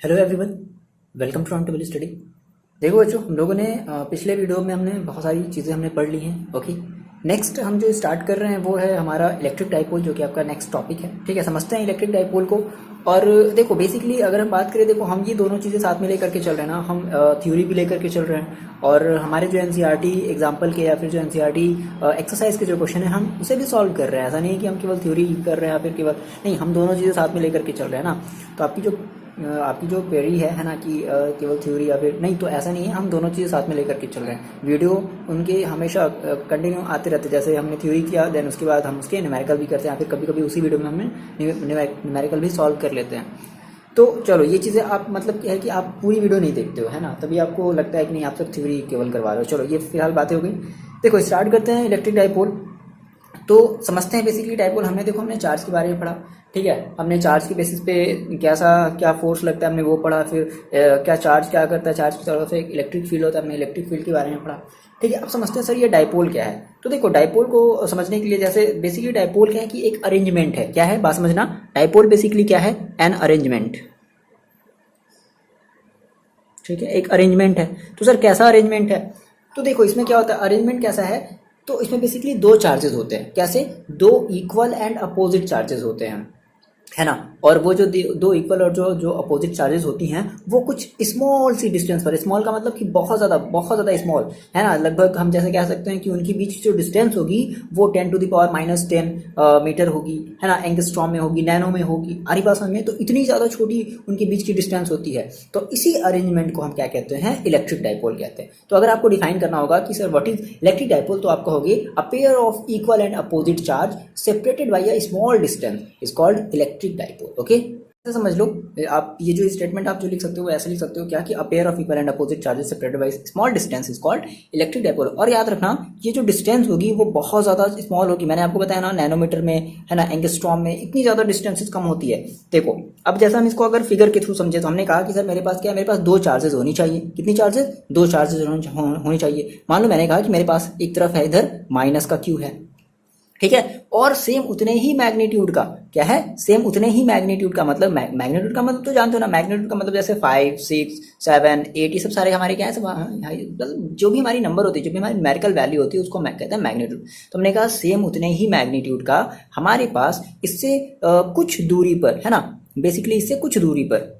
Hello everyone, welcome to round table study. देखो बच्चों, हम लोगों ने पिछले वीडियो में हमने बहुत सारी चीज़ें हमने पढ़ ली हैं। ओके, नेक्स्ट हम जो स्टार्ट कर रहे हैं वो है हमारा इलेक्ट्रिक डाइपोल, जो कि आपका नेक्स्ट टॉपिक है। ठीक है, समझते हैं इलेक्ट्रिक डाइपोल को। और देखो बेसिकली अगर हम बात करें, देखो हम ये दोनों चीज़ें साथ में लेकर के चल रहे हैं ना, हम थ्योरी भी लेकर के चल रहे हैं और हमारे जो एनसीईआरटी एग्जाम्पल के या फिर जो एनसीईआरटी एक्सरसाइज के जो क्वेश्चन है हम उसे भी सॉल्व कर रहे हैं। ऐसा नहीं है कि हम केवल थ्योरी कर रहे हैं या फिर केवल नहीं, हम दोनों चीज़ें साथ में लेकर के चल रहे हैं ना। तो आपकी जो क्वेरी है ना कि केवल थ्योरी या फिर नहीं, तो ऐसा नहीं है, हम दोनों चीज़ें साथ में लेकर के चल रहे हैं। वीडियो उनके हमेशा कंटिन्यू आते रहते हैं। जैसे हमने थ्योरी किया, देन उसके बाद हम उसके न्यूमेरिकल भी करते हैं, फिर कभी कभी उसी वीडियो में हमें न्यूमेरिकल भी सॉल्व कर लेते हैं। तो चलो, ये चीज़ें आप मतलब क्या है कि आप पूरी वीडियो नहीं देखते हो, है ना, तभी आपको लगता है कि नहीं आप सब थ्योरी केवल करवा रहे हो। चलो, ये फिलहाल बातें हो गई। देखो स्टार्ट करते हैं इलेक्ट्रिक डाइपोल। तो समझते हैं बेसिकली डाइपोल। हमने चार्ज के बारे में पढ़ा। ठीक है, हमने चार्ज के बेसिस पे क्या फोर्स लगता है हमने वो पढ़ा। फिर क्या चार्ज क्या करता है, चार्ज की तरफ से एक इलेक्ट्रिक फील्ड होता है, हमने इलेक्ट्रिक फील्ड के बारे में पढ़ा। ठीक है, अब समझते हैं सर ये डाइपोल क्या है। तो देखो डाइपोल को समझने के लिए, जैसे बेसिकली डाइपोल क्या है कि एक अरेंजमेंट है। क्या है बात समझना, डाइपोल बेसिकली क्या है, एन अरेंजमेंट। ठीक है, एक अरेंजमेंट है। तो सर कैसा अरेंजमेंट है, तो देखो इसमें क्या होता है, अरेंजमेंट कैसा है, तो इसमें बेसिकली दो चार्जेस होते हैं। कैसे, दो इक्वल एंड अपोजिट चार्जेस होते हैं, है ना। और वो जो दो इक्वल और जो अपोजिट चार्जेस होती हैं वो कुछ स्मॉल सी डिस्टेंस पर, स्मॉल का मतलब कि बहुत ज़्यादा स्मॉल, है ना। लगभग हम जैसे कह सकते हैं कि उनके बीच जो डिस्टेंस होगी वो 10⁻⁻10 मीटर होगी, है ना, एंगस्ट्रॉम में होगी, नैनो में होगी, आरी भाषा में। तो इतनी ज़्यादा छोटी उनके बीच की डिस्टेंस होती है। तो इसी अरेंजमेंट को हम क्या कहते हैं, इलेक्ट्रिक डाइपोल कहते हैं। तो अगर आपको डिफाइन करना होगा कि sir what is electric dipole, तो आप कहोगे a pair of equal and opposite charge separated by a small distance is called electric dipole. Okay, समझ लो। आप ये जो स्टेटमेंट आप जो लिख सकते हो ऐसे लिख सकते हो क्या, कि a pair of equal and opposite charges separated by small distance is called electric dipole. और याद रखना, ये जो डिस्टेंस होगी वो बहुत ज़्यादा स्मॉल होगी। मैंने आपको बताया ना, नैनोमीटर में, है ना, एंगस्ट्रॉम में, इतनी ज़्यादा डिस्टेंसेस कम होती है। देखो अब जैसा हम इसको अगर फिगर के थ्रू समझे, तो हमने कहा कि सर मेरे पास क्या है, मेरे पास दो चार्जेस होनी चाहिए। कितनी चार्जेस, दो चार्जेस होनी चाहिए। मान लो मैंने कहा कि मेरे पास एक तरफ है इधर माइनस का क्यू है, ठीक है, और सेम उतने ही मैग्नीट्यूड का, क्या है, सेम उतने ही मैग्नीट्यूड का, मतलब मैग्नीट्यूड का मतलब तो जानते हो ना, मैग्नीट्यूड का मतलब जैसे 5, 6, 7, 8, ये सब सारे हमारे क्या है, सब जो भी हमारी नंबर होती है, जो भी हमारी न्यूमेरिकल वैल्यू होती है, उसको कहते हैं मैग्नीट्यूड। तो हमने कहा सेम उतने ही मैग्नीट्यूड का हमारे पास इससे कुछ दूरी पर, है ना, बेसिकली इससे कुछ दूरी पर,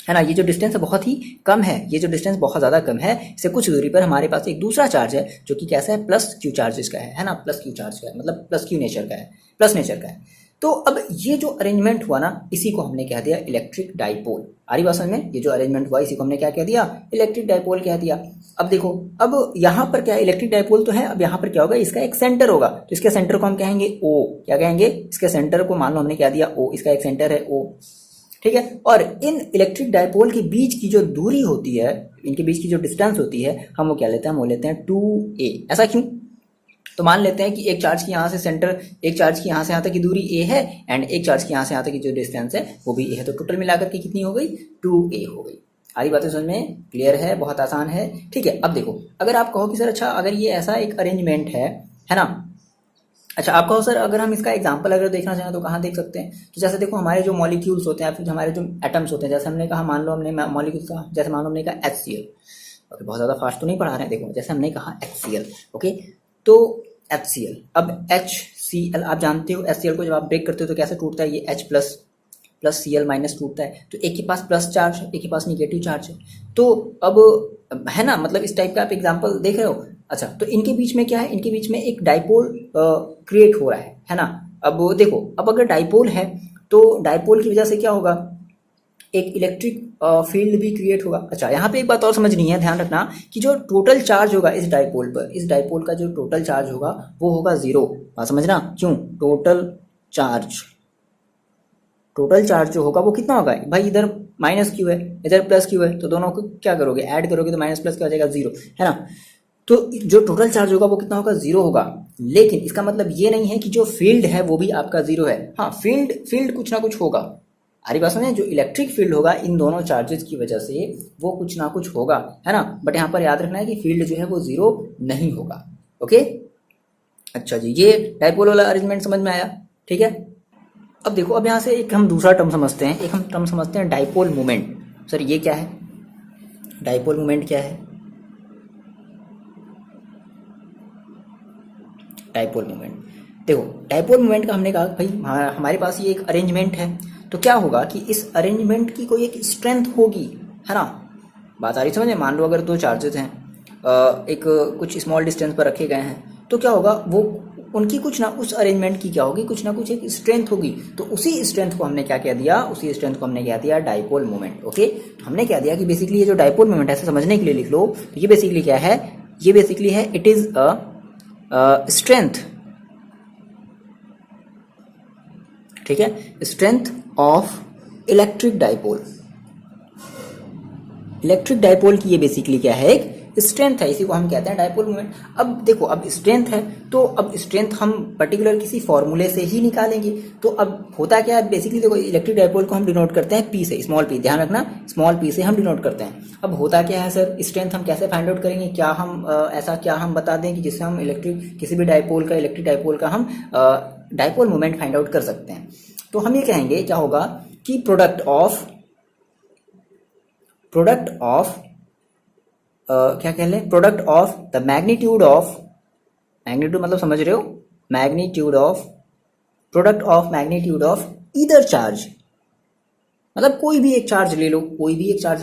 है ना, ये जो डिस्टेंस है बहुत ही कम है, ये जो डिस्टेंस बहुत ज़्यादा कम है, इससे कुछ दूरी पर हमारे पास एक दूसरा चार्ज है जो कि कैसा है, प्लस क्यू चार्ज का है ना, प्लस क्यू चार्ज का है, मतलब प्लस क्यू नेचर का है, प्लस नेचर का है। तो अब ये जो अरेंजमेंट हुआ ना, इसी को हमने कह दिया इलेक्ट्रिक डाइपोल। आ रही बात समझ में, ये जो अरेंजमेंट हुआ इसी को हमने क्या कह दिया, इलेक्ट्रिक डाइपोल कह दिया। अब देखो, अब यहाँ पर क्या है, इलेक्ट्रिक डाइपोल तो है, अब यहाँ पर क्या होगा, इसका एक सेंटर होगा। तो इसके सेंटर को हम कहेंगे ओ, क्या कहेंगे, इसके सेंटर को मान लो हमने क्या दिया ओ, इसका एक सेंटर है ओ, ठीक है। और इन इलेक्ट्रिक डाइपोल के बीच की जो दूरी होती है, इनके बीच की जो डिस्टेंस होती है, हम वो क्या लेते हैं, हम वो लेते हैं 2a। ऐसा क्यों, तो मान लेते हैं कि एक चार्ज की यहाँ से सेंटर, एक चार्ज की यहाँ से यहाँ तक की दूरी a है, एंड एक चार्ज की यहाँ से यहाँ तक की जो डिस्टेंस है वो भी a है। तो टोटल मिलाकर के कितनी हो गई, 2a हो गई। आधी बातें समझ में क्लियर है, बहुत आसान है। ठीक है, अब देखो अगर आप कहो कि सर अच्छा अगर ये ऐसा एक अरेंजमेंट है ना, अच्छा आप कहो सर अगर हम इसका एग्जांपल अगर देखना चाहें तो कहाँ देख सकते हैं। तो जैसे देखो हमारे जो मॉलिक्यूल्स होते हैं, फिर हमारे जो एटम्स होते हैं, जैसे हमने कहा, मान लो हमने मॉलिक्यूल्स का, जैसे मान लो हमने कहा HCl। ओके, बहुत ज़्यादा फास्ट तो नहीं पढ़ा रहे हैं। देखो जैसे हमने कहा HCl, ओके, तो HCl, अब HCl आप जानते हो, HCl को जब आप ब्रेक करते हो तो कैसे टूटता है, ये H प्लस Cl माइनस टूटता है। तो एक के पास प्लस चार्ज है, एक के पास निगेटिव चार्ज है। तो अब है ना, मतलब इस टाइप का आप एग्जाम्पल देख रहे हो। अच्छा, तो इनके बीच में क्या है, इनके बीच में एक डाइपोल क्रिएट हो रहा है ना। अब देखो, अब अगर डाइपोल है तो डाइपोल की वजह से क्या होगा, एक इलेक्ट्रिक फील्ड भी क्रिएट होगा। अच्छा, यहाँ पे एक बात और समझनी है, ध्यान रखना कि जो टोटल चार्ज होगा इस डाइपोल पर, इस डाइपोल का जो टोटल चार्ज होगा वो होगा 0। बात समझना, क्यों, टोटल चार्ज जो होगा वो कितना होगा भाई, इधर माइनस क्यू है, इधर प्लस क्यू है, तो दोनों को क्या करोगे, ऐड करोगे तो माइनस प्लस क्या हो जाएगा, 0, है ना। तो जो टोटल चार्ज होगा वो कितना होगा, 0 होगा। लेकिन इसका मतलब ये नहीं है कि जो फील्ड है वो भी आपका 0 है। हाँ, फील्ड कुछ ना कुछ होगा। हमारी बात समझे, जो इलेक्ट्रिक फील्ड होगा इन दोनों चार्जेस की वजह से वो कुछ ना कुछ होगा, है ना। बट यहाँ पर याद रखना है कि फील्ड जो है वो 0 नहीं होगा। ओके, अच्छा जी, ये डाइपोल वाला अरेंजमेंट समझ में आया, ठीक है। अब देखो, अब यहाँ से एक हम दूसरा टर्म समझते हैं, एक हम टर्म समझते हैं डाइपोल मोमेंट। सर ये क्या है, डाइपोल मोमेंट क्या है? डाइपोल मोमेंट, देखो डाइपोल मोमेंट का हमने कहा भाई हमारे पास ये एक अरेंजमेंट है, तो क्या होगा कि इस अरेंजमेंट की कोई एक स्ट्रेंथ होगी, है ना। बात आ रही समझ में? मान लो अगर दो चार्जेस हैं, एक कुछ स्मॉल डिस्टेंस पर रखे गए हैं, तो क्या होगा, वो उनकी कुछ ना उस अरेंजमेंट की क्या होगी, कुछ ना कुछ एक स्ट्रेंथ होगी। तो उसी स्ट्रेंथ को हमने क्या कह दिया, उसी स्ट्रेंथ को हमने क्या दिया, डाइपोल मोमेंट। ओके, तो हमने क्या दिया कि बेसिकली ये जो डाइपोल मोमेंट है, समझने के लिए लिख लो, तो ये बेसिकली क्या है, ये बेसिकली है इट इज अ स्ट्रेंथ, ठीक है, strength of electric dipole. Electric dipole की ये बेसिकली क्या है, एक स्ट्रेंथ है, इसी को हम कहते हैं डाइपोल मोमेंट। अब देखो, अब स्ट्रेंथ है, तो अब स्ट्रेंथ हम पर्टिकुलर किसी फॉर्मूले से ही निकालेंगे। तो अब होता क्या है, बेसिकली देखो इलेक्ट्रिक डाइपोल को हम डिनोट करते हैं पी से, स्मॉल पी, ध्यान रखना स्मॉल पी से हम डिनोट करते हैं। अब होता क्या है सर, स्ट्रेंथ हम कैसे फाइंड आउट करेंगे, क्या हम ऐसा क्या हम बता दें कि जिससे हम इलेक्ट्रिक किसी भी डाइपोल का, इलेक्ट्रिक डाइपोल का हम डाइपोल मोमेंट फाइंड आउट कर सकते हैं। तो हम ये कहेंगे क्या होगा कि प्रोडक्ट ऑफ क्या कह लें, प्रोडक्ट ऑफ द मैग्नीट्यूड मतलब समझ रहे हो, product of magnitude of either charge, मतलब कोई भी एक चार्ज ले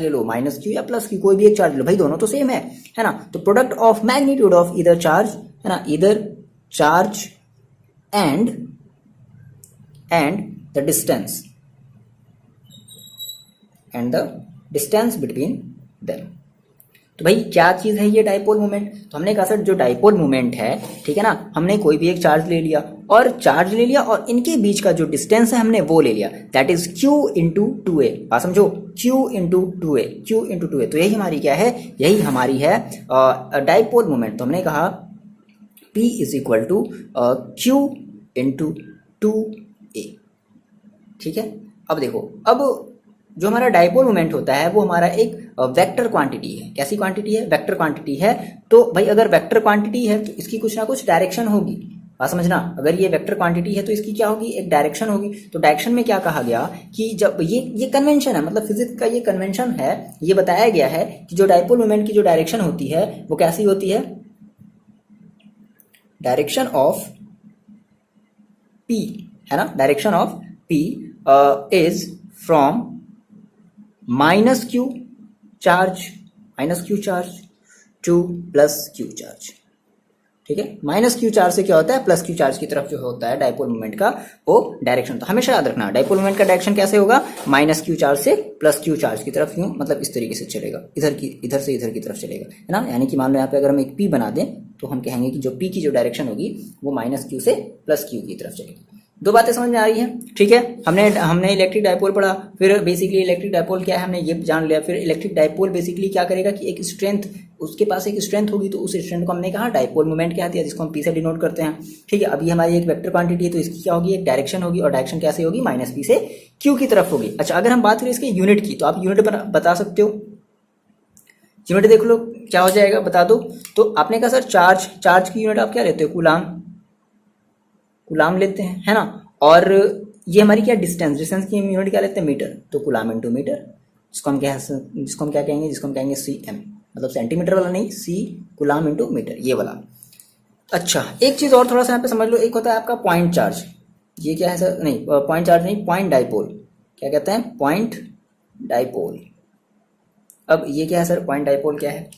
लो, माइनस क्यू या प्लस क्यू, कोई भी एक चार्ज लो भाई, दोनों तो सेम है ना। तो product of magnitude of either charge, है ना, either charge and the distance between them. तो भाई क्या चीज है ये डाइपोल मोमेंट? तो हमने कहा सर जो डाइपोल मोमेंट है, ठीक है ना, हमने कोई भी एक चार्ज ले लिया और इनके बीच का जो डिस्टेंस है हमने वो ले लिया, that is q into 2a। बात समझो, q इंटू 2a। तो यही हमारी क्या है, यही हमारी है डाइपोल मोमेंट। तो हमने कहा p is equal to q into 2a, ठीक है। अब देखो, अब जो हमारा डाइपोल मोमेंट होता है वो हमारा एक वेक्टर क्वांटिटी है। कैसी क्वांटिटी है? वेक्टर क्वांटिटी है। तो भाई अगर वेक्टर क्वांटिटी है तो इसकी कुछ ना कुछ डायरेक्शन होगी, बात समझना। अगर ये वेक्टर क्वांटिटी है तो इसकी क्या होगी, एक डायरेक्शन होगी। तो डायरेक्शन में क्या कहा गया कि जब ये कन्वेंशन है, मतलब फिजिक्स का ये कन्वेंशन है, ये बताया गया है कि जो डाइपोल मोमेंट की जो डायरेक्शन होती है वो कैसी होती है, डायरेक्शन ऑफ पी, है ना, direction of P is from minus Q charge two plus Q charge, ठीक है। माइनस क्यू चार्ज से क्या होता है, प्लस क्यू चार्ज की तरफ जो होता है डाइपोल मोमेंट का वो डायरेक्शन। तो हमेशा याद रखना डाइपोल मोमेंट का डायरेक्शन कैसे होगा, माइनस क्यू चार्ज से प्लस क्यू चार्ज की तरफ, यूं मतलब इस तरीके से चलेगा, इधर से इधर की तरफ चलेगा, है ना। यानी कि मान लो यहाँ पे अगर हम एक पी बना दें तो हम कहेंगे कि जो पी की जो डायरेक्शन होगी वो माइनस क्यू से प्लस क्यू की तरफ चलेगी। दो बातें समझ में आ रही हैं, ठीक है। हमने इलेक्ट्रिक डाइपोल पढ़ा, फिर बेसिकली इलेक्ट्रिक डाइपोल क्या है हमने ये जान लिया। फिर इलेक्ट्रिक डाइपोल बेसिकली क्या करेगा कि एक स्ट्रेंथ, उसके पास एक स्ट्रेंथ होगी, तो उस स्ट्रेंथ को हमने कहा डाइपोल मोमेंट क्या दिया, जिसको हम पी से डिनोट करते हैं, ठीक है। अभी हमारी एक वेक्टर क्वांटिटी है तो इसकी क्या होगी, एक डायरेक्शन होगी, और डायरेक्शन कैसे होगी, माइनस पी से क्यू की तरफ होगी। अच्छा, अगर हम बात करें इसके यूनिट की, तो आप यूनिट बता सकते हो, यूनिट देख लो क्या हो जाएगा, बता दो। तो आपने कहा सर चार्ज की यूनिट आप क्या लेते हो, कूलाम लेते हैं, है ना। और ये हमारी क्या डिस्टेंस की यूनिट क्या लेते हैं, मीटर। तो कूलाम इंटू मीटर, जिसको हम क्या कहेंगे cm, मतलब सेंटीमीटर वाला नहीं, सी कूलाम इंटू मीटर, ये वाला। अच्छा, एक चीज और थोड़ा सा यहाँ पे समझ लो, एक होता है आपका पॉइंट चार्ज, ये क्या है सर, नहीं पॉइंट चार्ज नहीं, पॉइंट डाइपोल, क्या कहते हैं, पॉइंट डाइपोल। अब ये क्या है सर, पॉइंट डाइपोल क्या है,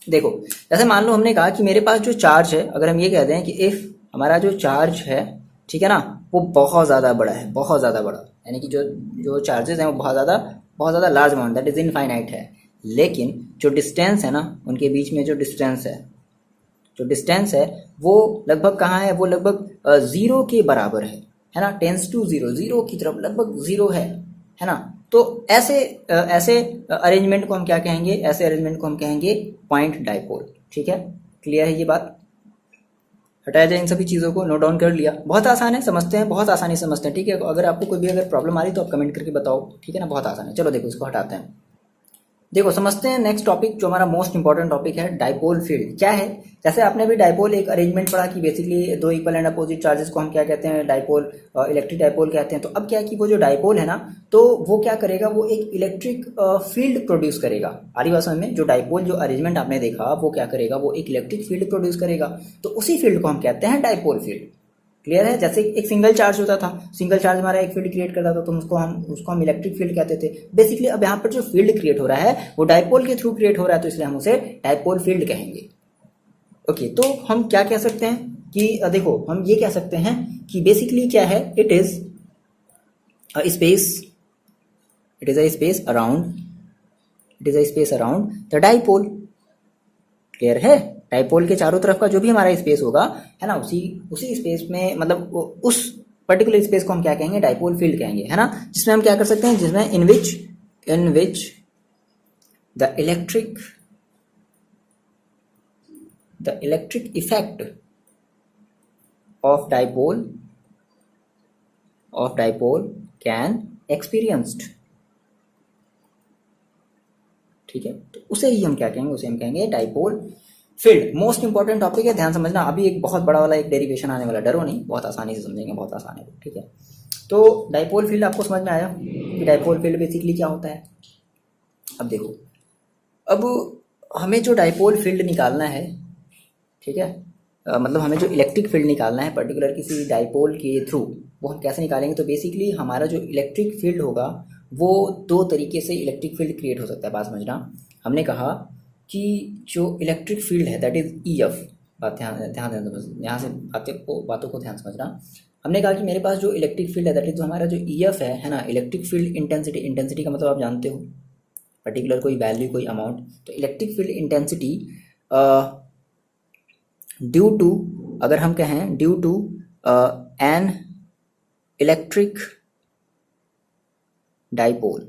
देखो जैसे मान लो हमने कहा कि मेरे पास जो चार्ज है, अगर हम ये कहते हैं कि इफ हमारा जो चार्ज है, ठीक है ना, वो बहुत ज़्यादा बड़ा है, बहुत ज़्यादा बड़ा, यानी कि जो चार्जेस हैं वो बहुत ज़्यादा large amount, that is infinite है। लेकिन जो डिस्टेंस है ना, उनके बीच में जो डिस्टेंस है वो लगभग कहाँ है, वो लगभग जीरो के बराबर है ना, टेंस टू जीरो की तरफ लगभग जीरो है ना। तो ऐसे अरेंजमेंट को हम क्या कहेंगे, ऐसे अरेंजमेंट को हम कहेंगे पॉइंट डाइपोल, ठीक है। क्लियर है ये बात, हटाया जाए इन सभी चीज़ों को, नोट डाउन कर लिया। बहुत आसान है, समझते हैं, बहुत आसानी से समझते हैं, ठीक है। अगर आपको कोई भी अगर प्रॉब्लम आ रही तो आप कमेंट करके बताओ, ठीक है ना, बहुत आसान है। चलो देखो इसको हटाते हैं। देखो समझते हैं नेक्स्ट टॉपिक जो हमारा मोस्ट इंपॉर्टेंट टॉपिक है, डाइपोल फील्ड क्या है। जैसे आपने अभी डाइपोल एक अरेंजमेंट पढ़ा कि बेसिकली दो इक्वल एंड अपोजिट चार्जेस को हम क्या कहते हैं, डाइपोल, इलेक्ट्रिक डाइपोल कहते हैं। तो अब क्या है कि वो जो डाइपोल है ना, तो वो क्या करेगा, वो एक इलेक्ट्रिक फील्ड प्रोड्यूस करेगा। आरी भाषा में जो डाइपोल जो अरेंजमेंट आपने देखा वो क्या करेगा, वो एक इलेक्ट्रिक फील्ड प्रोड्यूस करेगा। तो उसी फील्ड को हम कहते हैं डाइपोल फील्ड। क्लियर है। जैसे एक सिंगल चार्ज होता था, सिंगल चार्ज हमारा एक फील्ड क्रिएट करता था, तो उसको हम इलेक्ट्रिक फील्ड कहते थे। बेसिकली अब यहाँ पर जो फील्ड क्रिएट हो रहा है वो डाइपोल के थ्रू क्रिएट हो रहा है, तो इसलिए हम उसे डाइपोल फील्ड कहेंगे। ओके, तो हम क्या कह सकते हैं कि देखो हम ये कह सकते हैं कि बेसिकली क्या है, it is a space around the dipole. Clear है। डाइपोल के चारों तरफ का जो भी हमारा स्पेस होगा है ना, उसी स्पेस में, मतलब उस पर्टिकुलर स्पेस को हम क्या कहेंगे, डाइपोल फील्ड कहेंगे, है ना। जिसमें हम क्या कर सकते हैं, जिसमें in which the electric effect of dipole can experienced. ठीक है, तो उसे ही हम क्या कहेंगे, उसे हम कहेंगे dipole field. Most important topic है, ध्यान समझना। अभी एक बहुत बड़ा वाला एक डेरिवेशन आने वाला, डरो नहीं, बहुत आसानी से समझेंगे, बहुत आसान है। ठीक है, तो डाइपोल फील्ड आपको समझ में आया कि डाइपोल फील्ड बेसिकली क्या होता है। अब देखो, अब हमें जो डाइपोल फील्ड निकालना है, ठीक है, मतलब हमें जो इलेक्ट्रिक फील्ड निकालना है पर्टिकुलर किसी डाइपोल के थ्रू, वो हम कैसे निकालेंगे। तो बेसिकली हमारा जो इलेक्ट्रिक फील्ड होगा वो दो तरीके से इलेक्ट्रिक फील्ड क्रिएट हो सकता है। बात समझना, हमने कहा कि जो इलेक्ट्रिक फील्ड है दैट इज EF। बात ध्यान यहाँ से बातों को ध्यान समझना। हमने कहा कि मेरे पास जो इलेक्ट्रिक फील्ड है दैट इज जो हमारा जो EF है ना, इलेक्ट्रिक फील्ड इंटेंसिटी का मतलब आप जानते हो, पर्टिकुलर कोई वैल्यू, कोई अमाउंट। तो electric field intensity due to, अगर हम कहें due to an electric dipole,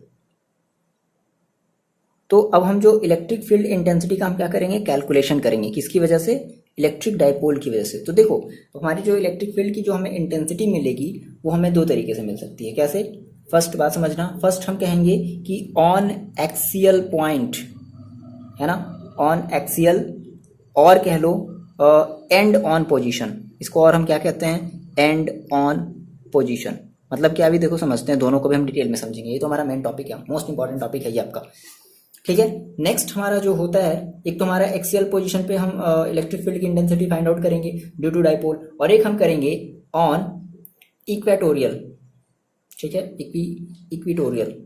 तो अब हम जो इलेक्ट्रिक फील्ड इंटेंसिटी का हम क्या करेंगे, कैलकुलेशन करेंगे। किसकी वजह से, इलेक्ट्रिक डाइपोल की वजह से। तो देखो हमारी जो इलेक्ट्रिक फील्ड की जो हमें इंटेंसिटी मिलेगी वो हमें दो तरीके से मिल सकती है। कैसे, फर्स्ट बात समझना, फर्स्ट हम कहेंगे कि ऑन एक्सियल पॉइंट, है ना, ऑन एक्सियल, और कह लो एंड ऑन पोजीशन। इसको और हम क्या कहते हैं, एंड ऑन पोजीशन। मतलब क्या, अभी देखो समझते हैं, दोनों को भी हम डिटेल में समझेंगे। ये तो हमारा मेन टॉपिक है, मोस्ट इंपॉर्टेंट टॉपिक है ये आपका। ठीक है, नेक्स्ट हमारा जो होता है, एक तो हमारा एक्सियल पोजीशन पे हम इलेक्ट्रिक फील्ड की इंटेंसिटी फाइंड आउट करेंगे ड्यू टू डाइपोल, और एक हम करेंगे ऑन इक्वेटोरियल। ठीक है, इक्वेटोरियल,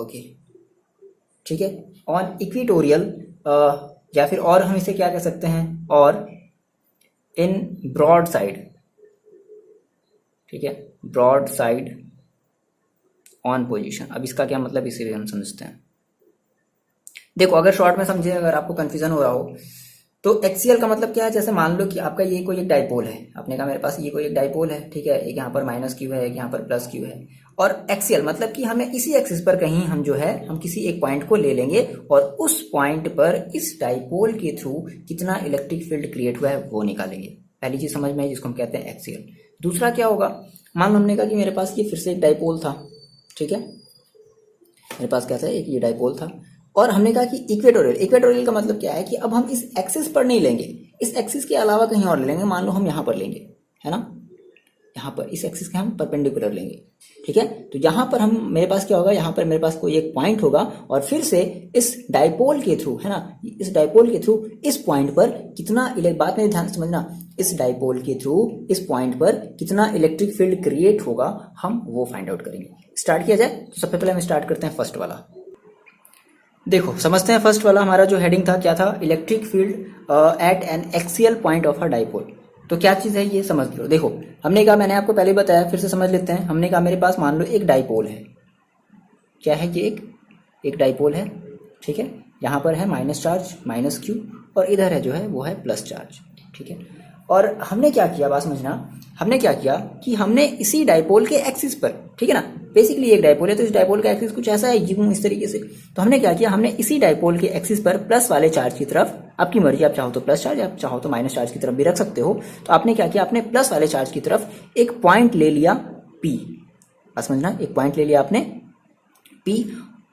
ओके। ठीक है, ऑन इक्वेटोरियल, या फिर और हम इसे क्या कह सकते हैं, और इन ब्रॉड साइड। ठीक है, ब्रॉड साइड ऑन पोजीशन। अब इसका क्या मतलब, इसे भी हम समझते हैं। देखो अगर शॉर्ट में समझे, अगर आपको कंफ्यूजन हो रहा हो, तो एक्सियल का मतलब क्या है, जैसे मान लो कि आपका ये कोई एक डाइपोल है, आपने कहा मेरे पास ये कोई एक डाइपोल है, ठीक है, एक यहाँ पर माइनस क्यू है, एक यहाँ पर प्लस क्यू है। और एक्सियल मतलब कि हमें इसी एक्सिस पर कहीं हम जो है, हम किसी एक पॉइंट को ले लेंगे और उस पॉइंट पर इस डाइपोल के थ्रू कितना इलेक्ट्रिक फील्ड क्रिएट हुआ है वो निकालेंगे। पहली चीज समझ में आई, जिसको हम कहते हैं एक्सियल। दूसरा क्या होगा, मान लो हमने कहा कि मेरे पास ये फिर से एक डाइपोल था। ठीक है, मेरे पास क्या था, एक ये डाइपोल था, और हमने कहा कि इक्वेटोरियल का मतलब क्या है कि अब हम इस एक्सिस पर नहीं लेंगे, इस एक्सिस के अलावा कहीं और ले लेंगे। मान लो हम यहाँ पर लेंगे, है ना, यहाँ पर इस एक्सिस के हम परपेंडिकुलर लेंगे। ठीक है, तो यहाँ पर हम, मेरे पास क्या होगा, यहाँ पर मेरे पास कोई एक पॉइंट होगा, और फिर से इस डाइपोल के थ्रू, है ना, इस डाइपोल के थ्रू इस पॉइंट पर कितना, बात में ध्यान समझना, इस डाइपोल के थ्रू इस पॉइंट पर कितना इलेक्ट्रिक फील्ड क्रिएट होगा, हम वो फाइंड आउट करेंगे। स्टार्ट किया जाए, तो सबसे पहले हम स्टार्ट करते हैं फर्स्ट वाला। देखो समझते हैं, फर्स्ट वाला हमारा जो हेडिंग था क्या था, electric field at N axial point of a dipole. तो क्या चीज है ये समझ लो। देखो हमने कहा, मैंने आपको पहले बताया, फिर से समझ लेते हैं। हमने कहा मेरे पास मान लो एक डाइपोल है, क्या है ये, एक डाइपोल है। ठीक है, यहाँ पर है माइनस चार्ज, माइनस क्यू, और इधर है जो है वो है प्लस चार्ज। ठीक है, और हमने क्या किया, बात समझना, हमने क्या किया कि हमने इसी डाइपोल के एक्सिस पर, ठीक है ना, बेसिकली एक डाइपोल है तो इस डाइपोल का एक्सिस कुछ ऐसा है, यूं इस तरीके से, तो हमने क्या किया, हमने इसी डाइपोल के एक्सिस पर प्लस वाले चार्ज की तरफ, आपकी मर्जी, आप चाहो तो प्लस चार्ज, आप चाहो तो माइनस चार्ज की तरफ भी रख सकते हो, तो आपने क्या किया, आपने प्लस वाले चार्ज की तरफ एक पॉइंट ले लिया P, समझना, एक पॉइंट ले लिया आपने P,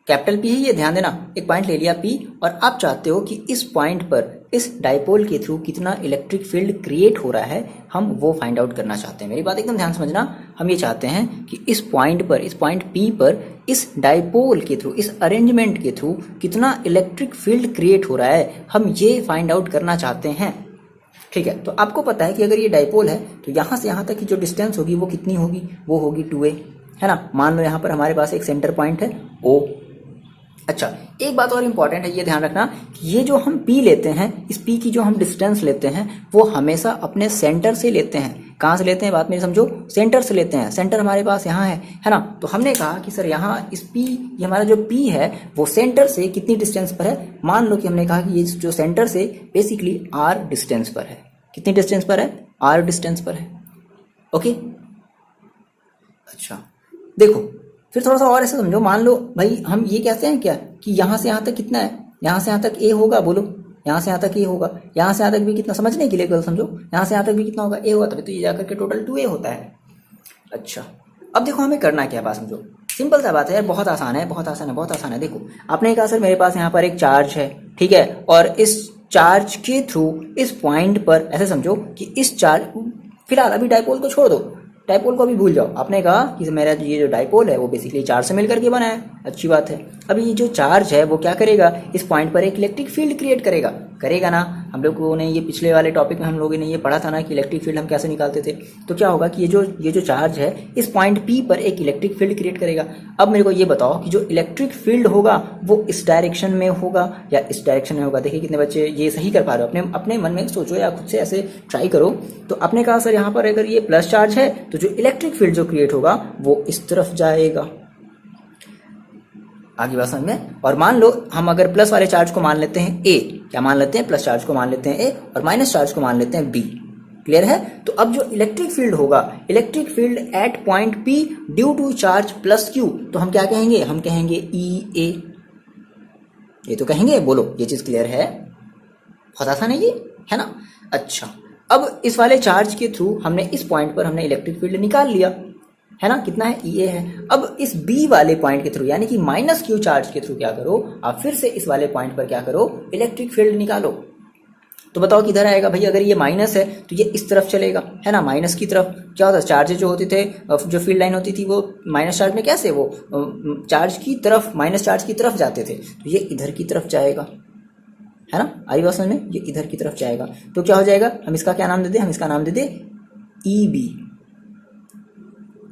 कैपिटल P है ये, ध्यान देना, एक पॉइंट ले लिया P, और आप चाहते हो कि इस पॉइंट पर इस डाइपोल के थ्रू कितना इलेक्ट्रिक फील्ड क्रिएट हो रहा है, हम वो फाइंड आउट करना चाहते हैं। मेरी बात एकदम ध्यान समझना, हम ये चाहते हैं कि इस पॉइंट पर, इस पॉइंट P पर इस डाइपोल के थ्रू, इस अरेंजमेंट के थ्रू कितना इलेक्ट्रिक फील्ड क्रिएट हो रहा है, हम ये फाइंड आउट करना चाहते हैं। ठीक है, तो आपको पता है कि अगर ये डाइपोल है तो यहाँ से यहाँ तक की जो डिस्टेंस होगी वो कितनी होगी, वो होगी 2a, है ना। मान लो यहाँ पर हमारे पास एक सेंटर पॉइंट है O। अच्छा, एक बात और इम्पॉर्टेंट है, ये ध्यान रखना कि ये जो हम P लेते हैं, इस P की जो हम डिस्टेंस लेते हैं वो हमेशा अपने सेंटर से लेते हैं। कहाँ से लेते हैं, बात मेरी समझो, सेंटर से लेते हैं। सेंटर हमारे पास यहाँ है ना। तो हमने कहा कि सर यहाँ इस P, ये हमारा जो P है वो सेंटर से कितनी डिस्टेंस पर है, मान लो कि हमने कहा कि ये जो सेंटर से बेसिकली R डिस्टेंस पर है। कितनी डिस्टेंस पर है, R डिस्टेंस पर है। ओके, अच्छा देखो फिर थोड़ा सा और ऐसे समझो, मान लो भाई हम ये कहते हैं क्या कि यहाँ से यहाँ तक कितना है, यहाँ से यहाँ तक A होगा, बोलो, यहाँ से यहाँ तक A होगा, यहाँ से यहाँ तक भी कितना, समझने के लिए कल समझो, यहाँ से यहाँ तक भी कितना होगा, A होगा, तभी तो ये जाकर के टोटल 2A होता है। अच्छा, अब देखो हमें करना क्या है, बात समझो, सिंपल सा बात है यार, बहुत आसान है, बहुत आसान है, बहुत आसान है। देखो आपने कहा सर मेरे पास यहाँ पर एक चार्ज है, ठीक है, और इस चार्ज के थ्रू इस पॉइंट पर, ऐसे समझो कि इस चार्ज, फिलहाल अभी डाइपोल को छोड़ दो, डाइपोल को अभी भूल जाओ। आपने कहा कि मेरा ये जो डाइपोल है वो बेसिकली चार्ज से मिलकर के बना है, अच्छी बात है। अभी ये जो चार्ज है वो क्या करेगा, इस पॉइंट पर एक इलेक्ट्रिक फील्ड क्रिएट करेगा, करेगा ना। हम लोगों ने ये पिछले वाले टॉपिक में हम लोगों ने ये पढ़ा था ना कि इलेक्ट्रिक फील्ड हम कैसे निकालते थे। तो क्या होगा कि ये जो चार्ज है इस पॉइंट P पर एक इलेक्ट्रिक फील्ड क्रिएट करेगा। अब मेरे को ये बताओ कि जो इलेक्ट्रिक फील्ड होगा वो इस डायरेक्शन में होगा या इस डायरेक्शन में होगा। देखिए कितने बच्चे ये सही कर पा रहे हो, अपने मन में सोचो या खुद से ऐसे ट्राई करो। तो आपने कहा सर यहाँ पर अगर ये प्लस चार्ज है तो जो इलेक्ट्रिक फील्ड जो क्रिएट होगा वो इस तरफ जाएगा। आगे बात समझ में। और मान लो हम अगर प्लस वाले चार्ज को मान लेते हैं A, क्या मान लेते हैं, प्लस चार्ज को मान लेते हैं A और माइनस चार्ज को मान लेते हैं B। क्लियर है। तो अब जो इलेक्ट्रिक फील्ड होगा, electric field at point P due to charge plus Q, तो हम क्या कहेंगे, हम कहेंगे EA। ये तो कहेंगे, बोलो ये चीज क्लियर है, बहुत आसान है ये, है ना। अच्छा, अब इस वाले चार्ज के थ्रू हमने इस पॉइंट पर हमने इलेक्ट्रिक फील्ड निकाल लिया, है ना, कितना है, EA है। अब इस B वाले पॉइंट के थ्रू यानी कि माइनस Q चार्ज के थ्रू क्या करो, आप फिर से इस वाले पॉइंट पर क्या करो, इलेक्ट्रिक फील्ड निकालो। तो बताओ किधर आएगा भाई, अगर ये माइनस है तो ये इस तरफ चलेगा, है ना, माइनस की तरफ। क्या होता है, चार्जेस जो होते थे, जो फील्ड लाइन होती थी वो माइनस चार्ज में कैसे, वो चार्ज की तरफ, माइनस चार्ज की तरफ जाते थे, तो ये इधर की तरफ जाएगा, है ना। आई बात समझ में, ये इधर की तरफ जाएगा। तो क्या हो जाएगा, हम इसका क्या नाम दे दें, हम इसका नाम दे दें EB।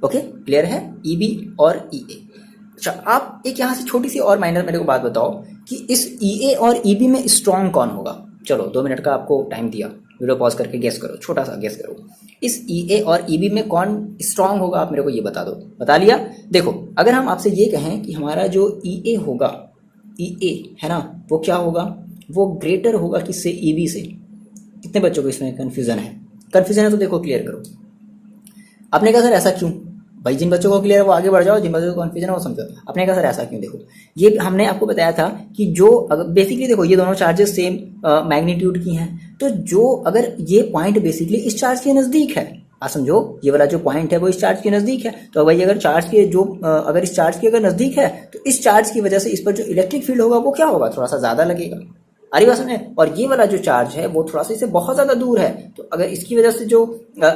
ओके, क्लियर है, EB और EA। अच्छा, आप एक यहाँ से छोटी सी और माइनर मेरे को बात बताओ कि इस EA और EB में स्ट्रॉन्ग कौन होगा। चलो 2 मिनट का आपको टाइम दिया, वीडियो पॉज करके गेस करो, छोटा सा गेस करो, इस EA और EB में कौन स्ट्रॉन्ग होगा, आप मेरे को ये बता दो। बता लिया। देखो अगर हम आपसे ये कहें कि हमारा जो EA होगा, EA है ना, वो क्या होगा, वो ग्रेटर होगा किससे, EB से। कितने बच्चों को इसमें कन्फ्यूजन है, कन्फ्यूजन है तो देखो क्लियर करो। आपने कहा सर ऐसा क्यों, भाई जिन बच्चों को क्लियर है वो आगे बढ़ जाओ, जिन बच्चों को कन्फ्यूजन है वो समझो। आपने कहा सर ऐसा क्यों, देखो ये हमने आपको बताया था कि जो अगर बेसिकली देखो ये दोनों चार्जेस सेम मैग्नीट्यूड की हैं, तो जो अगर ये पॉइंट बेसिकली इस चार्ज के नजदीक है, आप समझो ये वाला जो पॉइंट है वो इस चार्ज के नजदीक है, तो भाई अगर चार्ज के जो अगर इस चार्ज के अगर नजदीक है तो इस चार्ज की वजह से इस पर जो इलेक्ट्रिक फील्ड होगा वो क्या होगा, थोड़ा सा ज्यादा लगेगा। अरे बात सुने। और ये वाला जो चार्ज है वो थोड़ा सा इससे बहुत ज्यादा दूर है, तो अगर इसकी वजह से जो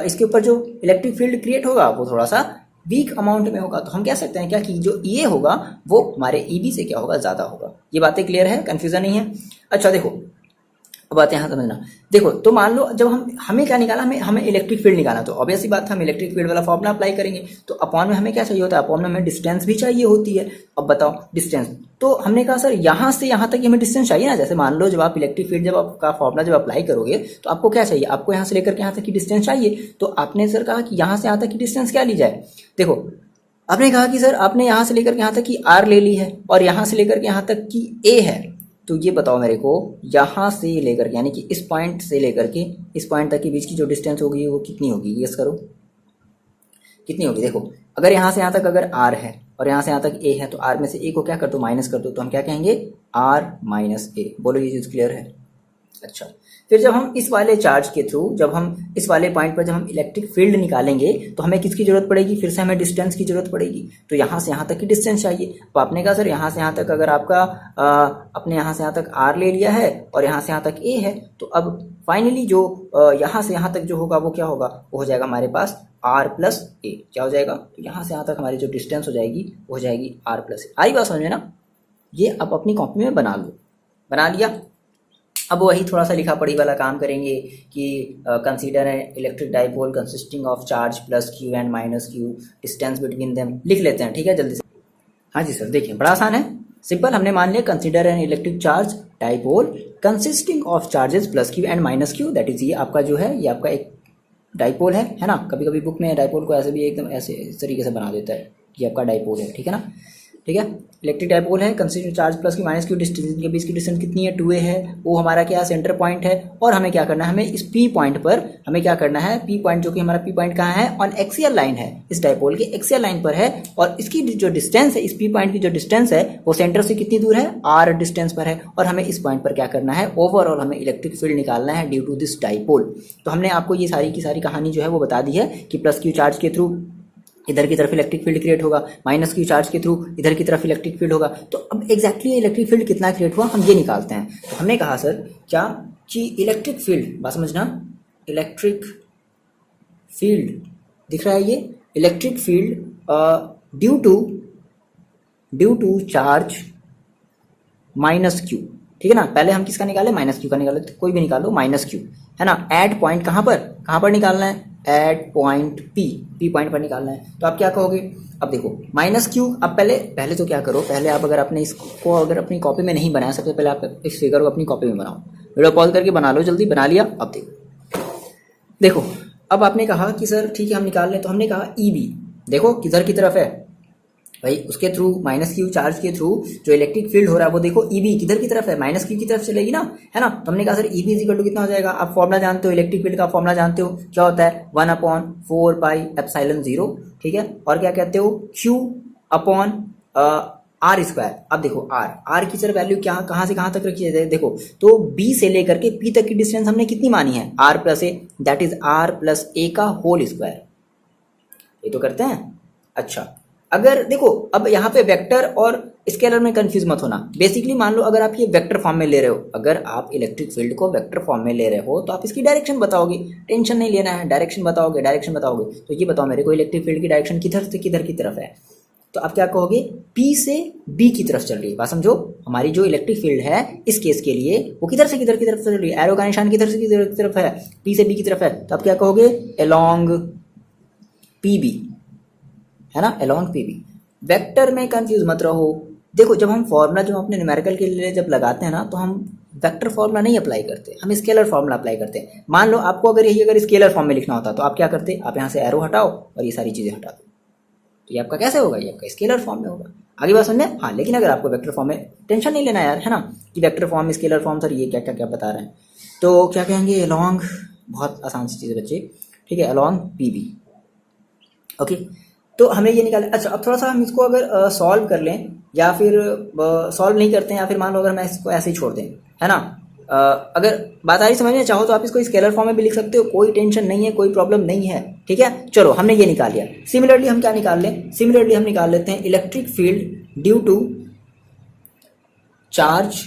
इसके ऊपर जो इलेक्ट्रिक फील्ड क्रिएट होगा वो थोड़ा सा वीक अमाउंट में होगा। तो हम कह सकते हैं क्या कि जो EA होगा वो हमारे EB से क्या होगा, ज्यादा होगा। ये बातें क्लियर है, कंफ्यूजन नहीं है। अच्छा देखो अब बात यहाँ समझना। देखो तो मान लो जब हमें क्या निकाला, हमें इलेक्ट्रिक फील्ड निकाला, तो ऑब्वियस सी बात है हम इलेक्ट्रिक फील्ड वाला फॉर्मूला अप्लाई करेंगे। तो अपॉन में हमें क्या चाहिए होता है, अपॉन में हमें डिस्टेंस भी चाहिए होती है। अब बताओ डिस्टेंस, तो हमने कहा सर यहाँ से यहाँ तक हमें डिस्टेंस चाहिए ना। जैसे मान लो जब आप इलेक्ट्रिक फील्ड जब आपका फॉर्मूला जब अप्लाई करोगे तो आपको क्या चाहिए, आपको यहाँ से लेकर के यहाँ तक की डिस्टेंस चाहिए। तो आपने सर कहा कि यहाँ से यहाँ तक की डिस्टेंस क्या ली जाए। देखो आपने कहा कि सर आपने यहाँ से लेकर के यहाँ तक की R ले ली है और यहाँ से लेकर के यहाँ तक की A है, तो ये बताओ मेरे को, यहाँ से लेकर के यानी कि इस पॉइंट से लेकर के इस पॉइंट तक के बीच की जो डिस्टेंस होगी वो कितनी होगी, गेस करो कितनी होगी। देखो अगर यहाँ से यहाँ तक अगर r है और यहाँ से यहाँ तक a है, तो r में से a को क्या कर दो, माइनस कर दो, तो हम क्या कहेंगे r माइनस a। बोलो ये चीज़ क्लियर है। अच्छा, फिर जब हम इस वाले चार्ज के थ्रू, जब हम इस वाले पॉइंट पर जब हम इलेक्ट्रिक फील्ड निकालेंगे तो हमें किसकी जरूरत पड़ेगी, फिर से हमें डिस्टेंस की जरूरत पड़ेगी। तो यहाँ से यहाँ तक की डिस्टेंस चाहिए। तो आपने कहा सर यहाँ से यहाँ तक अगर आपका अपने यहाँ से यहाँ तक r ले लिया है और यहाँ से यहाँ तक a है, तो अब फाइनली जो यहाँ से यहाँ तक जो होगा वो क्या होगा, वो हो जाएगा हमारे पास r प्लस a। क्या हो जाएगा, तो यहाँ से यहाँ तक हमारी जो डिस्टेंस हो जाएगी वो हो जाएगी r प्लस a। आई बात समझ में ना। ये आप अपनी कॉपी में बना लो, बना लिया। अब वही थोड़ा सा लिखा पढ़ी वाला काम करेंगे कि consider N electric dipole consisting of charge plus Q and minus Q, distance between them लिख लेते हैं। ठीक है, जल्दी से। हाँ जी सर, देखिए बड़ा आसान है, सिंपल। हमने मान लिया consider an electric charge dipole consisting of charges plus Q and minus Q, that is ये आपका जो है, ये आपका एक डाइपोल है ना। कभी कभी बुक में डाइपोल को ऐसे भी एकदम ऐसे इस तरीके से बना देता है कि आपका डाइपोल है, ठीक है ना। ठीक है, इलेक्ट्रिक डाइपोल है, कंसिस्टिंग चार्ज प्लस की माइनस क्यू, डिस्टेंस के बीच की डिस्टेंस कितनी है, 2a है, वो हमारा क्या सेंटर पॉइंट है। और हमें क्या करना है, हमें इस P पॉइंट पर हमें क्या करना है, P पॉइंट जो कि हमारा P पॉइंट कहाँ है, ऑन एक्सियल लाइन है, इस डाइपोल के एक्सियल लाइन पर है। और इसकी जो डिस्टेंस है, इस P पॉइंट की जो डिस्टेंस है वो सेंटर से कितनी दूर है, r डिस्टेंस पर है। और हमें इस पॉइंट पर क्या करना है, ओवरऑल हमें इलेक्ट्रिक फील्ड निकालना है ड्यू टू दिस डाइपोल। तो हमने आपको ये सारी की सारी कहानी जो है वो बता दी है कि प्लस क्यू चार्ज के थ्रू इधर की तरफ इलेक्ट्रिक फील्ड क्रिएट होगा, माइनस क्यू चार्ज के थ्रू इधर की तरफ इलेक्ट्रिक फील्ड होगा। तो अब एग्जैक्टली इलेक्ट्रिक फील्ड कितना क्रिएट हुआ हम ये निकालते हैं। तो हमने कहा सर क्या कि इलेक्ट्रिक फील्ड, बात समझना, इलेक्ट्रिक फील्ड दिख रहा है ये, electric field due to charge minus Q, ठीक है ना। पहले हम किसका निकाले, माइनस क्यू का निकाले, तो कोई भी निकालो माइनस क्यू, है ना। एट पॉइंट कहाँ पर निकालना है, एट पॉइंट P पॉइंट पर निकालना है। तो आप क्या कहोगे, अब देखो माइनस क्यू, अब पहले तो क्या करो, पहले आप अगर अपने इसको अगर अपनी कॉपी में नहीं बनाया, सबसे पहले आप इस फिगर को अपनी कॉपी में बनाओ, वीडियो पॉज करके बना लो जल्दी, बना लिया। अब देखो अब आपने कहा कि सर ठीक है हम निकाल लें, तो हमने कहा EB, देखो किधर की तरफ है भाई, उसके थ्रू माइनस क्यू चार्ज के थ्रू जो इलेक्ट्रिक फील्ड हो रहा है वो देखो EB किधर की तरफ है, माइनस क्यू की तरफ चलेगी ना, है ना। तो हमने कहा सर EB इक्वल टू कितना हो जाएगा, आप फॉर्मूला जानते हो, इलेक्ट्रिक फील्ड का फॉर्मूला जानते हो, क्या होता है 1/4 पाई एप्सिलॉन 0, ठीक है। और क्या कहते हो, Q अपॉन R स्क्वायर। अब देखो R की सर वैल्यू क्या कहाँ से कहाँ तक रखी है, देखो तो B से लेकर के P तक की डिस्टेंस हमने कितनी मानी है, R plus A, that is R plus A का होल स्क्वायर। ये तो करते हैं। अच्छा, अगर देखो अब यहाँ पे वेक्टर और स्केलर में कंफ्यूज मत होना। बेसिकली मान लो अगर आप ये वेक्टर फॉर्म में ले रहे हो, अगर आप इलेक्ट्रिक फील्ड को वेक्टर फॉर्म में ले रहे हो तो आप इसकी डायरेक्शन बताओगे, टेंशन नहीं लेना है, डायरेक्शन बताओगे। तो ये बताओ मेरे को इलेक्ट्रिक फील्ड की डायरेक्शन किधर से किधर की तरफ है, तो आप क्या कहोगे, P से B की तरफ चल रही है। बात समझो, हमारी जो इलेक्ट्रिक फील्ड है इस केस के लिए वो किधर से किधर की तरफ चल रही है, एरो का निशान किधर से किधर की तरफ है, P से B की तरफ है। तो आप क्या कहोगे, अलोंग PB, है ना, अलोंग PB। वेक्टर में कंफ्यूज मत रहो। देखो जब हम फॉर्मूला जो अपने न्यूमेरिकल के लिए जब लगाते हैं ना, तो हम वेक्टर फॉर्मूला नहीं अप्लाई करते, हम स्केलर फॉर्मूला अप्लाई करते हैं। मान लो आपको अगर यही अगर स्केलर फॉर्म में लिखना होता तो आप क्या करते, आप यहाँ से एरो हटाओ और ये सारी चीजें हटा दो, तो ये आपका कैसे होगा, ये आपका स्केलर फॉर्म में होगा। आगे बात समझे। हाँ, लेकिन अगर आपको वेक्टर फॉर्म में टेंशन नहीं लेना यार, है ना, कि vector form scalar form sir ये क्या क्या क्या बता रहे हैं, तो क्या कहेंगे, अलोंग, बहुत आसान सी चीज़ बच्चे, ठीक है, अलोंग PB। ओके, तो हमें ये निकाल। अच्छा, अब थोड़ा सा हम इसको अगर सॉल्व कर लें, या फिर सॉल्व नहीं करते हैं, या फिर मान लो अगर मैं इसको ऐसे ही छोड़ दें, है ना, अगर बात आ रही समझ में, चाहो तो आप इसको स्केलर फॉर्म में भी लिख सकते हो, कोई टेंशन नहीं है, कोई प्रॉब्लम नहीं है, ठीक है। चलो हमने ये निकाल लिया। सिमिलरली हम क्या निकाल लें, सिमिलरली हम निकाल लेते हैं electric field due to charge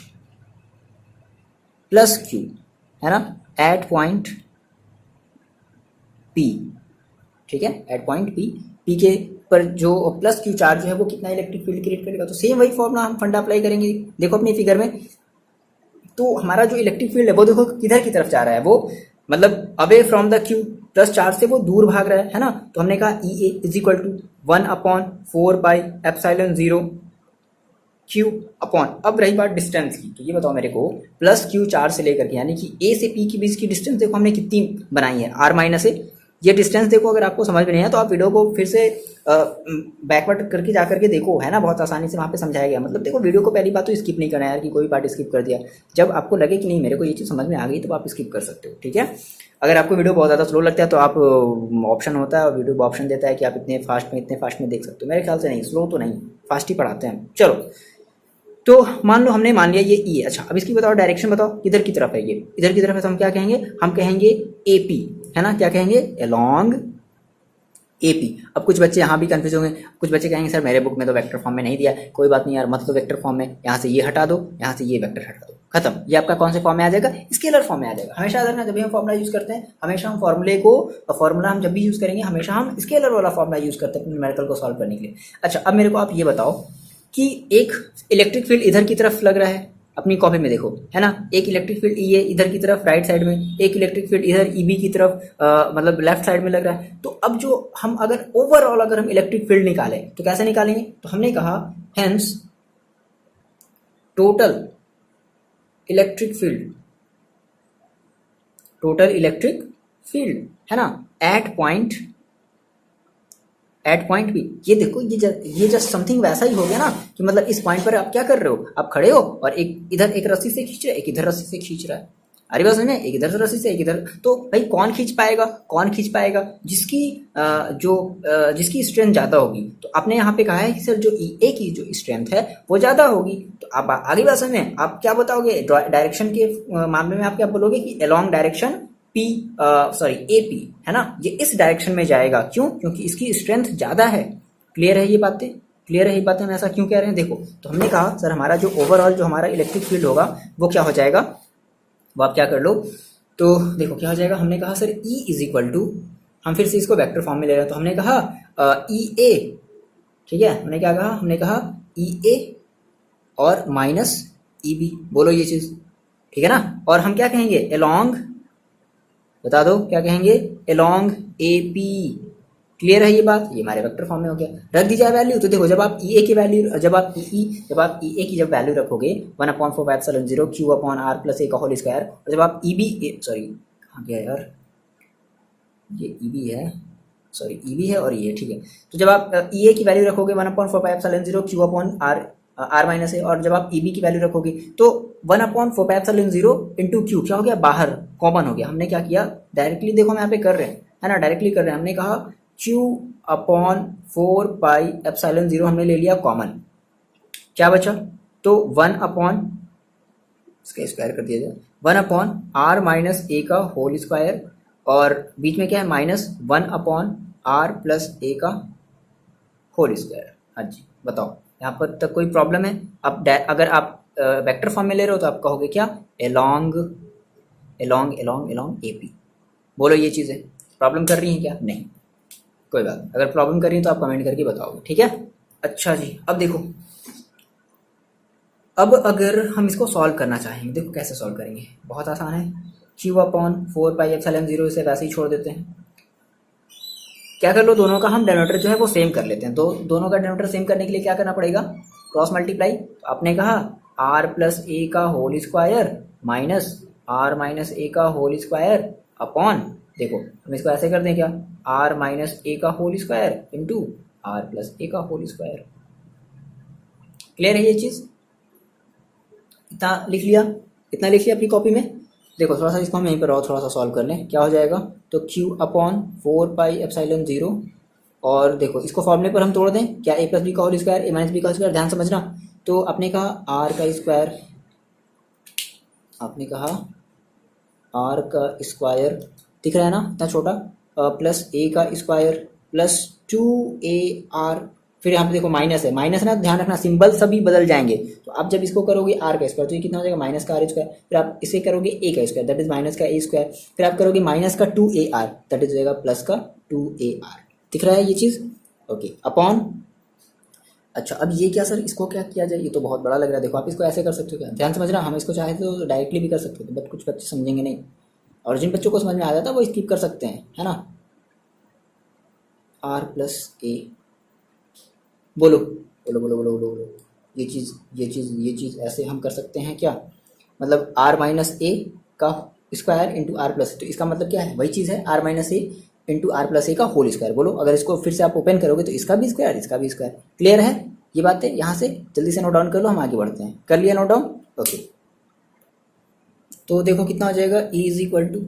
plus Q, है ना, एट पॉइंट P, ठीक है, एट पॉइंट P के पर जो प्लस Q चार्ज है वो कितना इलेक्ट्रिक फील्ड क्रिएट करेगा। तो सेम वही फॉर्मूला हम फंडा अप्लाई करेंगे। देखो अपनी फिगर में, तो हमारा जो इलेक्ट्रिक फील्ड है वो देखो किधर की तरफ जा रहा है, वो मतलब away from the Q plus charge से वो दूर भाग रहा है ना। तो हमने कहा EA is equal to 1/4 pi epsilon 0 Q upon, अब रही बात डिस्टेंस की, तो ये बताओ मेरे को प्लस Q चार्ज से लेकर के यानी कि A से P के बीच की डिस्टेंस देखो हमने कितनी बनाई है, R माइनस A, ये डिस्टेंस देखो, अगर आपको समझ में नहीं है तो आप वीडियो को फिर से बैकवर्ड करके जा करके देखो, है ना, बहुत आसानी से वहाँ पे समझाया गया। मतलब देखो, वीडियो को पहली बात तो स्किप नहीं करना है यार, कि कोई पार्ट स्किप कर दिया। जब आपको लगे कि नहीं मेरे को ये चीज़ समझ में आ गई तो आप स्किप कर सकते हो, ठीक है। अगर आपको वीडियो बहुत ज़्यादा स्लो लगता है तो आप ऑप्शन होता है, और वीडियो को ऑप्शन देता है कि आप इतने फास्ट में देख सकते हो। मेरे ख्याल से नहीं, स्लो तो नहीं, फास्ट ही पढ़ाते हैं। चलो, तो हमने मान लिया ये ई है। अच्छा, अब इसकी बताओ डायरेक्शन, बताओ किधर की तरफ है ये। इधर की तरफ है तो हम क्या कहेंगे, हम कहेंगे एपी, है ना, क्या कहेंगे, अलोंग एपी। अब कुछ बच्चे यहाँ भी कंफ्यूज होंगे, कुछ बच्चे कहेंगे सर मेरे बुक में तो वेक्टर फॉर्म में नहीं दिया। कोई बात नहीं यार, मत तो वेक्टर फॉर्म में, यहाँ से ये हटा दो, यहाँ से ये वेक्टर हटा दो, खत्म। ये आपका कौन से फॉर्म में आ जाएगा, स्केलर फॉर्म में आ जाएगा। हमेशा याद रखना, जब भी हम फॉर्मुला यूज करते हैं, हमेशा हम फॉर्मूला हम जब भी यूज करेंगे, हमेशा हम स्केलर वाला फॉर्मुला यूज करते हैं न्यूमेरिकल को सॉल्व करने के लिए। अच्छा, अब मेरे को आप ये बताओ कि एक इलेक्ट्रिक फील्ड इधर की तरफ लग रहा है, अपनी कॉपी में देखो, है ना, एक इलेक्ट्रिक फील्ड ई है इधर की तरफ राइट साइड में, एक इलेक्ट्रिक फील्ड इधर ईबी की तरफ मतलब लेफ्ट साइड में लग रहा है। तो अब जो हम अगर ओवरऑल अगर हम इलेक्ट्रिक फील्ड निकालें तो कैसे निकालेंगे, तो हमने कहा हेंस टोटल इलेक्ट्रिक फील्ड, है ना, एट पॉइंट बी। ये देखो, ये जस्ट समथिंग वैसा ही हो गया ना, कि मतलब इस पॉइंट पर आप क्या कर रहे हो, आप खड़े हो और एक इधर एक रस्सी से खींच रहे, एक इधर रस्सी से खींच रहा है। अरे बात समझे, एक इधर से रस्सी से एक इधर। तो भाई कौन खींच पाएगा, जिसकी स्ट्रेंथ ज्यादा होगी। तो आपने यहाँ पे कहा है कि सर जो ए की जो स्ट्रेंथ है वो ज्यादा होगी। तो आप आगे बात समझे, आप क्या बताओगे डायरेक्शन के मामले में, आप क्या बोलोगे कि अलोंग डायरेक्शन एपी, है ना, ये इस डायरेक्शन में जाएगा। क्यों, क्योंकि इसकी स्ट्रेंथ ज्यादा है। क्लियर है ये बातें, हम ऐसा क्यों कह रहे हैं, देखो। तो हमने कहा सर हमारा जो ओवरऑल जो हमारा इलेक्ट्रिक फील्ड होगा वो क्या हो जाएगा, वो आप क्या कर लो, तो देखो क्या हो जाएगा। हमने कहा sir E is equal to, हम फिर से इसको वेक्टर फॉर्म में ले रहे हैं, तो हमने कहा ई ए, ठीक है, हमने क्या कहा, हमने कहा ई ए और माइनस ई बी, बोलो ये चीज, ठीक है ना। और हम क्या कहेंगे, अलोंग, बता दो क्या कहेंगे, अलोंग ए पी। क्लियर है ये बात, ये हमारे वेक्टर फॉर्म में हो गया। रख दी जाए वैल्यू, तो देखो जब आप ई ए की वैल्यू, जब आप ई ए की जब वैल्यू रखोगे 1/4πε0 Q/r + a का होल स्क्वायर, और जब आप ई बी, सॉरी कहाँ गया यार, ये ई बी है, सॉरी ई बी है और ये, ठीक है। तो जब आप ई ए की वैल्यू रखोगे 1/4πε0 Q/r - a, और जब आप ई बी की वैल्यू रखोगे तो 1/4πε0 इंटू क्यू, क्या हो गया, बाहर कॉमन हो गया। हमने क्या किया, डायरेक्टली देखो हम यहाँ पे कर रहे हैं, है ना, डायरेक्टली कर रहे हैं। हमने कहा Q/4πε0 हमने ले लिया कॉमन, क्या बचा, तो 1/, इसका स्क्वायर कर दिया जाए, 1/r - a का होल स्क्वायर, और बीच में क्या है, -1/r + a का होल स्क्वायर। हाँ जी, बताओ यहाँ पर तक कोई प्रॉब्लम है। अब अगर आप वेक्टर फॉर्म में ले रहे हो तो आप कहोगे क्या, अलोंग एपी। बोलो ये चीज़ है, प्रॉब्लम कर रही है क्या, नहीं, कोई बात नहीं। अगर प्रॉब्लम कर रही है तो आप कमेंट करके बताओगे, ठीक है। अच्छा जी, अब देखो, अब अगर हम इसको सॉल्व करना चाहेंगे, देखो कैसे सॉल्व करेंगे, बहुत आसान है। Q/4πε0 इसे वैसे ही छोड़ देते हैं। क्या कर लो, दोनों का हम डिनोमिनेटर जो है वो सेम कर लेते हैं। दोनों का डिनोमिनेटर सेम करने के लिए क्या करना पड़ेगा, क्रॉस मल्टीप्लाई। तो आपने कहा r + a का whole square minus r - a का होल स्क्वायर अपॉन, देखो हम इसको ऐसे कर दें क्या, r - a का whole square into r + a का होल स्क्वायर। क्लियर है ये चीज, इतना लिख लिया अपनी कॉपी में। देखो थोड़ा सा इसको हम यहीं पर और थोड़ा सा सॉल्व कर लें, क्या हो जाएगा, तो Q/4πε0, और देखो इसको फॉर्मूले पर हम तोड़ दें, क्या a + b का होल स्क्वायर, a - b का स्क्वायर, ध्यान समझना। तो आपने कहा r का स्क्वायर, आपने कहा r का स्क्वायर, दिख रहा है ना इतना छोटा, प्लस a का स्क्वायर प्लस 2ar, फिर यहाँ पे देखो माइनस है, माइनस ना, ध्यान रखना सिंबल सभी बदल जाएंगे। तो आप जब इसको करोगे r का स्क्वायर तो ये कितना हो जाएगा, माइनस का r स्क्वायर, फिर आप इसे करोगे a का स्क्वायर, दैट इज माइनस का a स्क्वायर, फिर आप करोगे माइनस का 2ar, दैट इज हो जाएगा प्लस का 2ar। दिख रहा है ये चीज, ओके, अपॉन। अच्छा, अब ये क्या सर, इसको क्या किया जाए, ये तो बहुत बड़ा लग रहा है। देखो आप इसको ऐसे कर सकते हो, क्या ध्यान समझना, हम इसको चाहे तो डायरेक्टली भी कर सकते हो, बट कुछ बच्चे समझेंगे नहीं, और जिन बच्चों को समझ में आ जाता है वो स्किप कर सकते हैं, है ना। r + a, बोलो बोलो बोलो बोलो बोलो बोलो, ये चीज़ ऐसे हम कर सकते हैं क्या, मतलब r - a का स्क्वायर इंटू r +, तो इसका मतलब क्या है, वही चीज़ है, r - a into R plus A का होल स्क्वायर। बोलो, अगर इसको फिर से आप ओपन करोगे तो इसका भी स्क्वायर, इसका भी स्क्वायर। क्लियर है ये बातें? यहाँ से जल्दी से नोट डाउन कर लो, हम आगे बढ़ते हैं। कर लिया नोट डाउन? ओके, तो देखो कितना हो जाएगा, E is equal to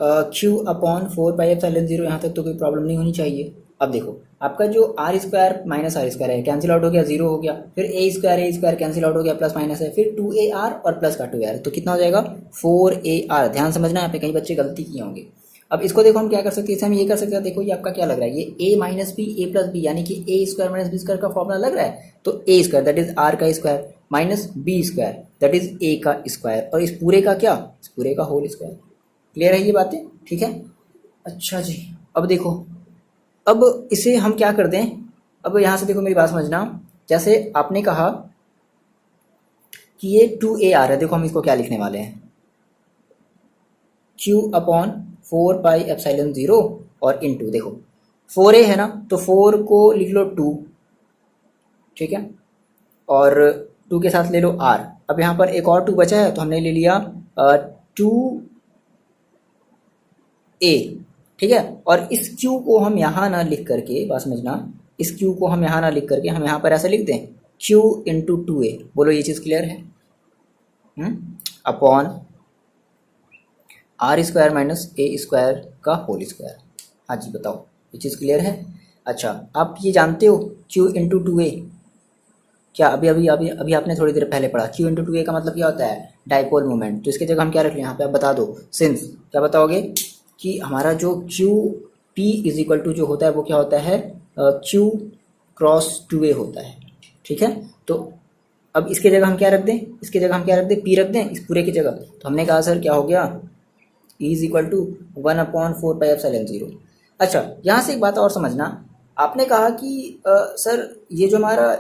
Q upon 4πε0। यहाँ तक तो कोई प्रॉब्लम नहीं होनी चाहिए। अब देखो आपका जो R square minus R square है कैंसिल आउट हो गया, जीरो हो गया। फिर ए स्क्वायर कैंसिल आउट हो गया, प्लस माइनस है। फिर 2ar और प्लस का 2ar, तो कितना हो जाएगा 4ar। ध्यान समझना, यहाँ पे कई बच्चे गलती किए होंगे। अब इसको देखो हम क्या कर सकते हैं, इसे हम ये कर सकते हैं। देखो ये आपका क्या लग रहा है, ये a minus B A plus B, यानी कि A square minus B square का फॉर्मूला लग रहा है। तो A square that is R का square minus B square that is A का स्क्वायर, और इस पूरे का क्या, इस पूरे का होल स्क्वायर। क्लियर है ये बातें? ठीक है, अच्छा जी। अब देखो, अब इसे हम क्या कर दें, अब यहाँ से देखो मेरी बात समझना। जैसे आपने कहा कि ये 2ar है, देखो हम इसको क्या लिखने वाले हैं, q अपॉन 4πε0 और इनटू, देखो 4a है ना, तो 4 को लिख लो 2, ठीक है, और 2 के साथ ले लो r। अब यहाँ पर एक और 2 बचा है, तो हमने ले लिया 2a, ठीक है। और इस q को हम यहाँ ना लिख करके, बात समझना, इस q को हम यहाँ ना लिख करके हम यहाँ पर ऐसे लिख दें q इंटू 2a। बोलो ये चीज़ क्लियर है? Upon R square minus A square का होल स्क्वायर। हाँ जी बताओ, ये चीज़ क्लियर है? अच्छा, आप ये जानते हो q इंटू 2a क्या? अभी आपने थोड़ी देर पहले पढ़ा। q इंटू 2a का मतलब क्या होता है, डाइपोल मोमेंट। तो इसकी जगह हम क्या रख लें, यहाँ पे आप बता दो। सिंस क्या बताओगे कि हमारा जो q p is equal to जो होता है वो क्या होता है, q क्रॉस 2a होता है, ठीक है। तो अब इसके जगह हम क्या रख दें, इसके जगह हम क्या रख दें, p रख दें इस पूरे की जगह। तो हमने कहा सर क्या हो गया, E इज इक्वल टू 1/4πε0। अच्छा, यहाँ से एक बात और समझना। आपने कहा कि सर ये जो हमारा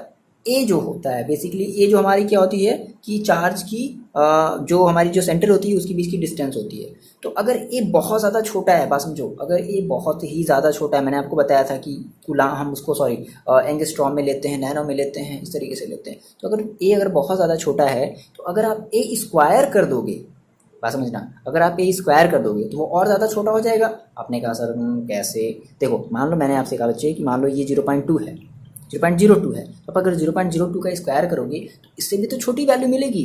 ए जो होता है, बेसिकली ए जो हमारी क्या होती है कि चार्ज की जो हमारी जो सेंटर होती है उसके बीच की डिस्टेंस होती है। तो अगर ए बहुत ज़्यादा छोटा है, बात समझो, अगर ए बहुत ही ज़्यादा छोटा है, मैंने आपको बताया था कि हम उसको एंगस्ट्रॉम में लेते हैं, नैनो में लेते हैं, इस तरीके से लेते हैं। तो अगर ए अगर बहुत ज़्यादा छोटा है, तो अगर आप ए स्क्वायर कर दोगे, बात समझना, अगर आप ए स्क्वायर कर दोगे तो वो और ज़्यादा छोटा हो जाएगा। आपने कहा सर कैसे? देखो मान लो मैंने आपसे कहा बच्चे कि मान लो ये 0.2 है, 0.02 है, तो आप अगर 0.02 का स्क्वायर करोगे तो इससे भी तो छोटी वैल्यू मिलेगी।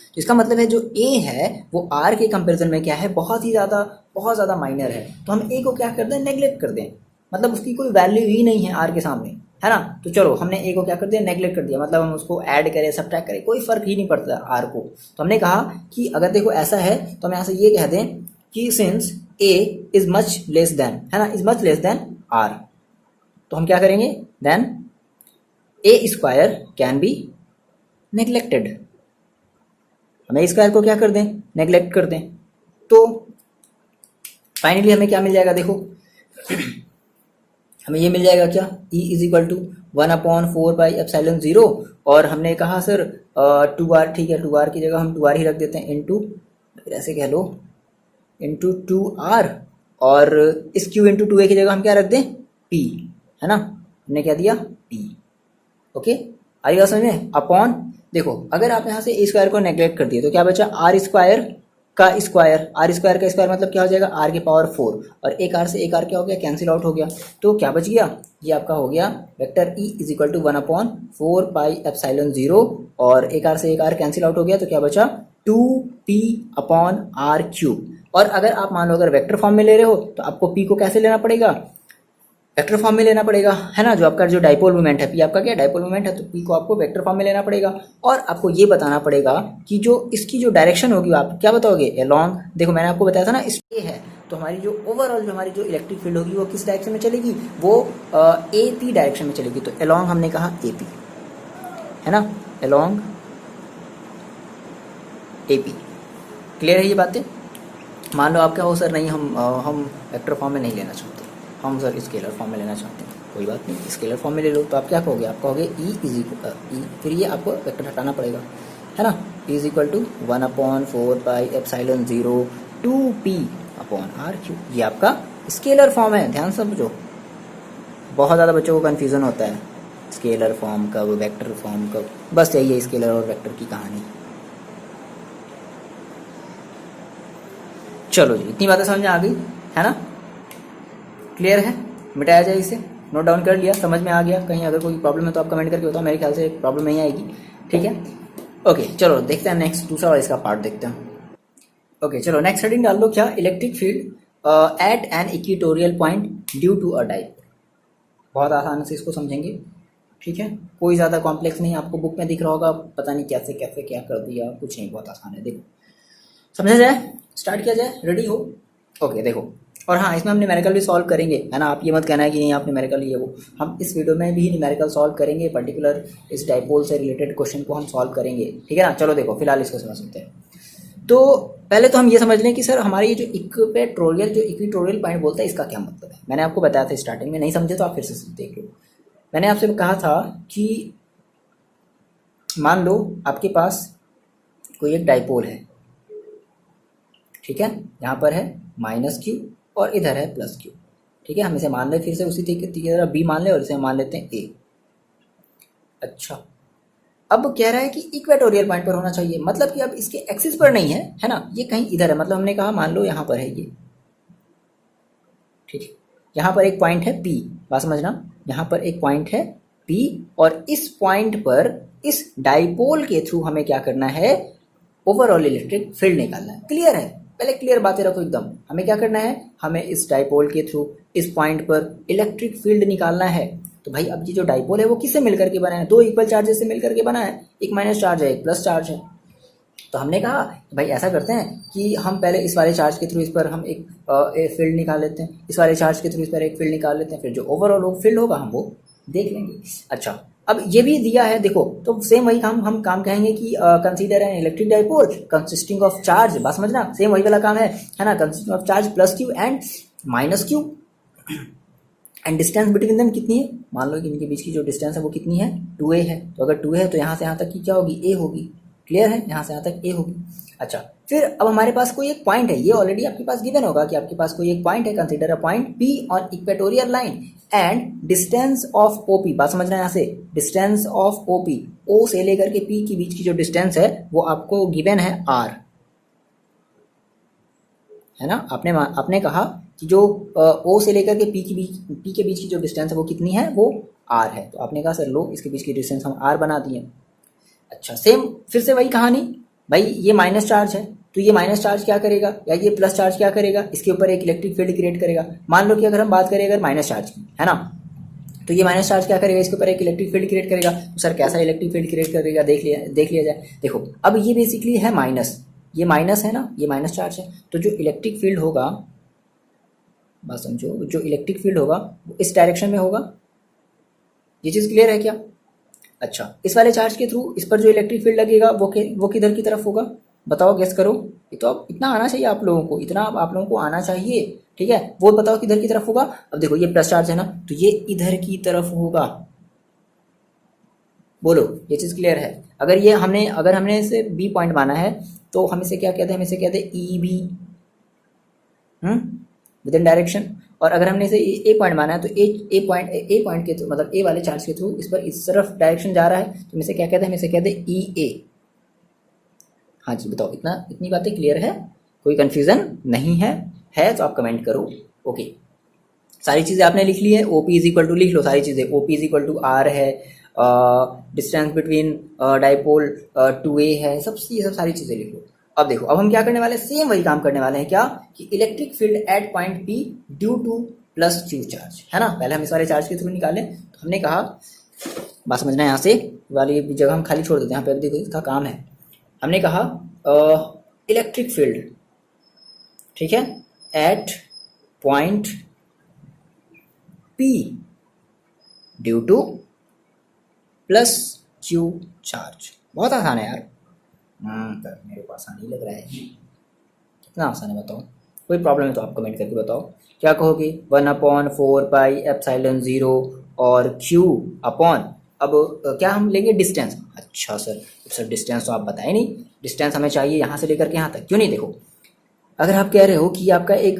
तो इसका मतलब है जो ए है वो आर के कंपैरिजन में क्या है, बहुत ज़्यादा माइनर है। तो हम ए को क्या कर दें, नेग्लेक्ट कर दें, मतलब उसकी कोई वैल्यू ही नहीं है आर के सामने, है ना। तो चलो हमने ए को क्या कर दिया, नेग्लेक्ट कर दिया, मतलब हम उसको ऐड करें सब्ट्रैक्ट करें कोई फर्क ही नहीं पड़ता आर को। तो हमने कहा कि अगर देखो ऐसा है तो हम यहाँ से ये कह दें कि since A is much less than, है ना, is much less than R, तो हम क्या करेंगे, then A square can be neglected. हम ए स्क्वायर को क्या कर दें, नेग्लेक्ट कर दें। तो फाइनली हमें क्या मिल जाएगा, देखो हमें ये मिल जाएगा क्या, E इज इक्वल टू 1/4πε0। और हमने कहा सर 2r, ठीक है, 2r की जगह हम 2r ही रख देते हैं, इंटू, ऐसे कह लो, इंटू 2r, और इस q इंटू 2a की जगह हम क्या रख दें, p, है ना, हमने क्या दिया, p। ओके, आई बात समझ में? अपॉन, देखो अगर आप यहाँ से ए स्क्वायर को नेग्लेक्ट कर दिए तो क्या बचा, आर स्क्वायर का स्क्वायर। आर स्क्वायर का स्क्वायर मतलब क्या हो जाएगा, आर की पावर 4, और एक आर से एक आर क्या हो गया, कैंसिल आउट हो गया। तो क्या बच गया, ये आपका हो गया vector E is equal to 1/4πε0, और एक आर से एक आर कैंसिल आउट हो गया, तो क्या बचा 2p/r³। और अगर आप मान लो अगर वेक्टर फॉर्म में ले रहे हो तो आपको p को कैसे लेना पड़ेगा, वेक्टर फॉर्म में लेना पड़ेगा, है ना। जो आपका जो डाइपोल मोमेंट है, पी आपका क्या डाइपोल मोमेंट है, तो पी को आपको वेक्टर फॉर्म में लेना पड़ेगा। और आपको ये बताना पड़ेगा कि जो इसकी जो डायरेक्शन होगी आप क्या बताओगे, अलोंग। देखो मैंने आपको बताया था ना, इस ए है, तो हमारी जो ओवरऑल जो हमारी जो इलेक्ट्रिक फील्ड होगी वो किस डायरेक्शन में चलेगी, वो ए पी डायरेक्शन में चलेगी। तो अलोंग हमने कहा ए पी, है ना, अलोंग ए पी। क्लियर है ये बातें? मान लो आप क्या हो, सर नहीं हम वेक्टर फॉर्म में नहीं लेना चाहते, हम सर स्केलर फॉर्म में लेना चाहते हैं। कोई बात नहीं, स्केलर फॉर्म में ले लो। तो आप क्या कहोगे, आप कहोगे ई इज इक्वल ई, फिर ये आपको वेक्टर हटाना पड़ेगा, है ना, ई इज इक्वल टू 1/4πε0 2p/r³। ये आपका स्केलर फॉर्म है, ध्यान समझो। बहुत ज़्यादा बच्चों को कन्फ्यूज़न होता है, स्केलर फॉर्म कब, वेक्टर फॉर्म कब, बस यही है स्केलर और वेक्टर की कहानी। चलो जी, इतनी बातें समझ में आ गई, है ना। क्लियर है, मिटाया जाए इसे, नोट डाउन कर लिया, समझ में आ गया। कहीं अगर कोई प्रॉब्लम है तो आप कमेंट करके बताओ, मेरे ख्याल से प्रॉब्लम नहीं आएगी, ठीक है। ओके चलो देखते हैं नेक्स्ट, दूसरा वाला इसका पार्ट देखते हैं। ओके चलो नेक्स्ट हेडिंग डाल दो, क्या, electric field at an equatorial point due to a dipole. बहुत आसान से इसको समझेंगे, ठीक है, कोई ज़्यादा कॉम्प्लेक्स नहीं, आपको बुक में दिख रहा होगा, पता नहीं कैसे कैसे क्या कर दिया, कुछ नहीं, बहुत आसान है, देखो समझा जाए, स्टार्ट किया जाए, रेडी हो। ओके देखो, और हाँ इसमें हम न्यूमेरिकल भी सॉल्व करेंगे, है ना, आप ये मत कहना है कि नहीं आप न्यूमेरिकल ये वो, हम इस वीडियो में भी न्यूमेरिकल सॉल्व करेंगे, पर्टिकुलर इस डाइपोल से रिलेटेड क्वेश्चन को हम सॉल्व करेंगे, ठीक है ना। चलो देखो फिलहाल इसको समझते हैं। तो पहले तो हम ये समझ लें कि सर हमारी ये जो इक्वेटोरियल पॉइंट बोलता है इसका क्या मतलब है। मैंने आपको बताया था स्टार्टिंग में, नहीं समझे तो आप फिर से देख लो। मैंने आपसे कहा था कि मान लो आपके पास कोई एक डाइपोल है, ठीक है, यहाँ पर है -q और इधर है +q, ठीक है, हम इसे मान ले फिर से उसी तरीके की तरह b मान ले और इसे मान लेते हैं a। अच्छा अब कह रहा है कि इक्वेटोरियल पॉइंट पर होना चाहिए, मतलब कि अब इसके एक्सिस पर नहीं है ना, ये कहीं इधर है, मतलब हमने कहा मान लो यहाँ पर है ये, ठीक है, यहाँ पर एक पॉइंट है P, बात समझना, यहाँ पर एक पॉइंट है P और इस पॉइंट पर इस डाइपोल के थ्रू हमें क्या करना है, ओवरऑल इलेक्ट्रिक फील्ड निकालना है। क्लियर है, पहले क्लियर बातें रखो एकदम, हमें क्या करना है, हमें इस डाइपोल के थ्रू इस पॉइंट पर इलेक्ट्रिक फील्ड निकालना है। तो भाई अब ये जो डाइपोल है वो किससे मिलकर के बना है, दो इक्वल चार्जेस से मिलकर के बना है, एक माइनस चार्ज है एक प्लस चार्ज है। तो हमने कहा भाई ऐसा करते हैं कि हम पहले इस वाले चार्ज के थ्रू इस पर हम एक फील्ड निकाल लेते हैं, इस वाले चार्ज के थ्रू इस पर एक फील्ड निकाल लेते हैं, फिर जो ओवरऑल फील्ड होगा हम वो देख लेंगे। अच्छा अब ये भी दिया है देखो, तो सेम वही हम काम कहेंगे कि consider N electric dipole consisting of charge, बात समझना, सेम वही वाला काम है ना, consisting of charge +q and -q and distance between them कितनी है, मान लो कि इनके बीच की जो डिस्टेंस है वो कितनी है, 2a है। तो अगर 2a है तो यहाँ से यहाँ तक की क्या होगी, a होगी, क्लियर है, यहाँ से यहाँ तक a होगी। अच्छा फिर अब हमारे पास कोई एक पॉइंट है, ये ऑलरेडी आपके पास गिवन होगा कि आपके पास कोई एक पॉइंट है, consider a point P on equatorial line and distance of OP, बात समझना, यहाँ से डिस्टेंस ऑफ OP, O से लेकर के P के बीच की जो डिस्टेंस है वो आपको गिवन है R, है ना। आपने कहा कि जो O से लेकर के P के बीच की जो डिस्टेंस है वो कितनी है, वो R है। तो आपने कहा सर लो इसके बीच की डिस्टेंस हम R बना दिए। अच्छा सेम फिर से वही कहानी, भाई ये माइनस चार्ज है तो ये माइनस चार्ज क्या करेगा या ये प्लस चार्ज क्या करेगा, इसके ऊपर एक इलेक्ट्रिक फील्ड क्रिएट करेगा। मान लो कि अगर हम बात करें अगर माइनस चार्ज की, है ना, तो ये माइनस चार्ज क्या करेगा, इसके ऊपर एक इलेक्ट्रिक फील्ड क्रिएट करेगा। तो सर कैसा इलेक्ट्रिक फील्ड क्रिएट करेगा देख लिया जाए। देखो अब ये बेसिकली है माइनस, ये माइनस है ना, ये माइनस चार्ज है, तो जो इलेक्ट्रिक फील्ड होगा, बात समझो, जो इलेक्ट्रिक फील्ड होगा वो इस डायरेक्शन में होगा, ये चीज़ क्लियर है क्या। अच्छा इस वाले चार्ज के थ्रू इस पर जो इलेक्ट्रिक फील्ड लगेगा वो किधर की तरफ होगा, बताओ गेस करो। ये तो अब इतना आना चाहिए आप लोगों को, इतना आप लोगों को आना चाहिए, ठीक है, वो बताओ किधर की तरफ होगा। अब देखो ये प्लस चार्ज है ना, तो ये इधर की तरफ होगा, बोलो ये चीज़ क्लियर है। अगर हमने इसे बी पॉइंट माना है तो हम इसे क्या कहते हैं, हम इसे कहते हैं EB विद इन डायरेक्शन। और अगर हमने इसे ए पॉइंट माना है तो ए पॉइंट के थ्रू, मतलब ए वाले चार्ज के थ्रू इस पर इस तरफ डायरेक्शन जा रहा है, तो हम इसे क्या कहते हैं, हम इसे कहते हैं EA। हाँ जी बताओ, इतनी बातें क्लियर है, कोई कंफ्यूजन नहीं है तो आप कमेंट करो। ओके सारी चीज़ें आपने लिख ली है, OP इज इक्वल टू, लिख लो सारी चीज़ें, OP is equal to R है, डिस्टेंस बिटवीन डाइपोल 2a है, ये सब सारी चीज़ें लिख लो। अब देखो अब हम क्या करने वाले हैं, सेम वही काम करने वाले हैं, क्या कि electric field at point P due to +q charge, है ना। पहले हम इस वाले चार्ज के थ्रू निकालें, तो हमने कहा बात समझना, यहाँ से वाली जगह हम खाली छोड़ देते हैं, यहाँ पे देखो इसका काम है। हमने कहा इलेक्ट्रिक फील्ड, ठीक है, at point P due to +q charge. बहुत आसान है यार, मेरे को आसान ही लग रहा है, कितना आसान है बताओ। कोई प्रॉब्लम है तो आप कमेंट करके बताओ, क्या कहोगे, 1/4πε0 और q अपॉन, अब क्या हम लेंगे डिस्टेंस। अच्छा सर डिस्टेंस तो आप बताए नहीं, डिस्टेंस हमें चाहिए यहाँ से लेकर के यहाँ तक, क्यों नहीं। देखो अगर आप कह रहे हो कि आपका एक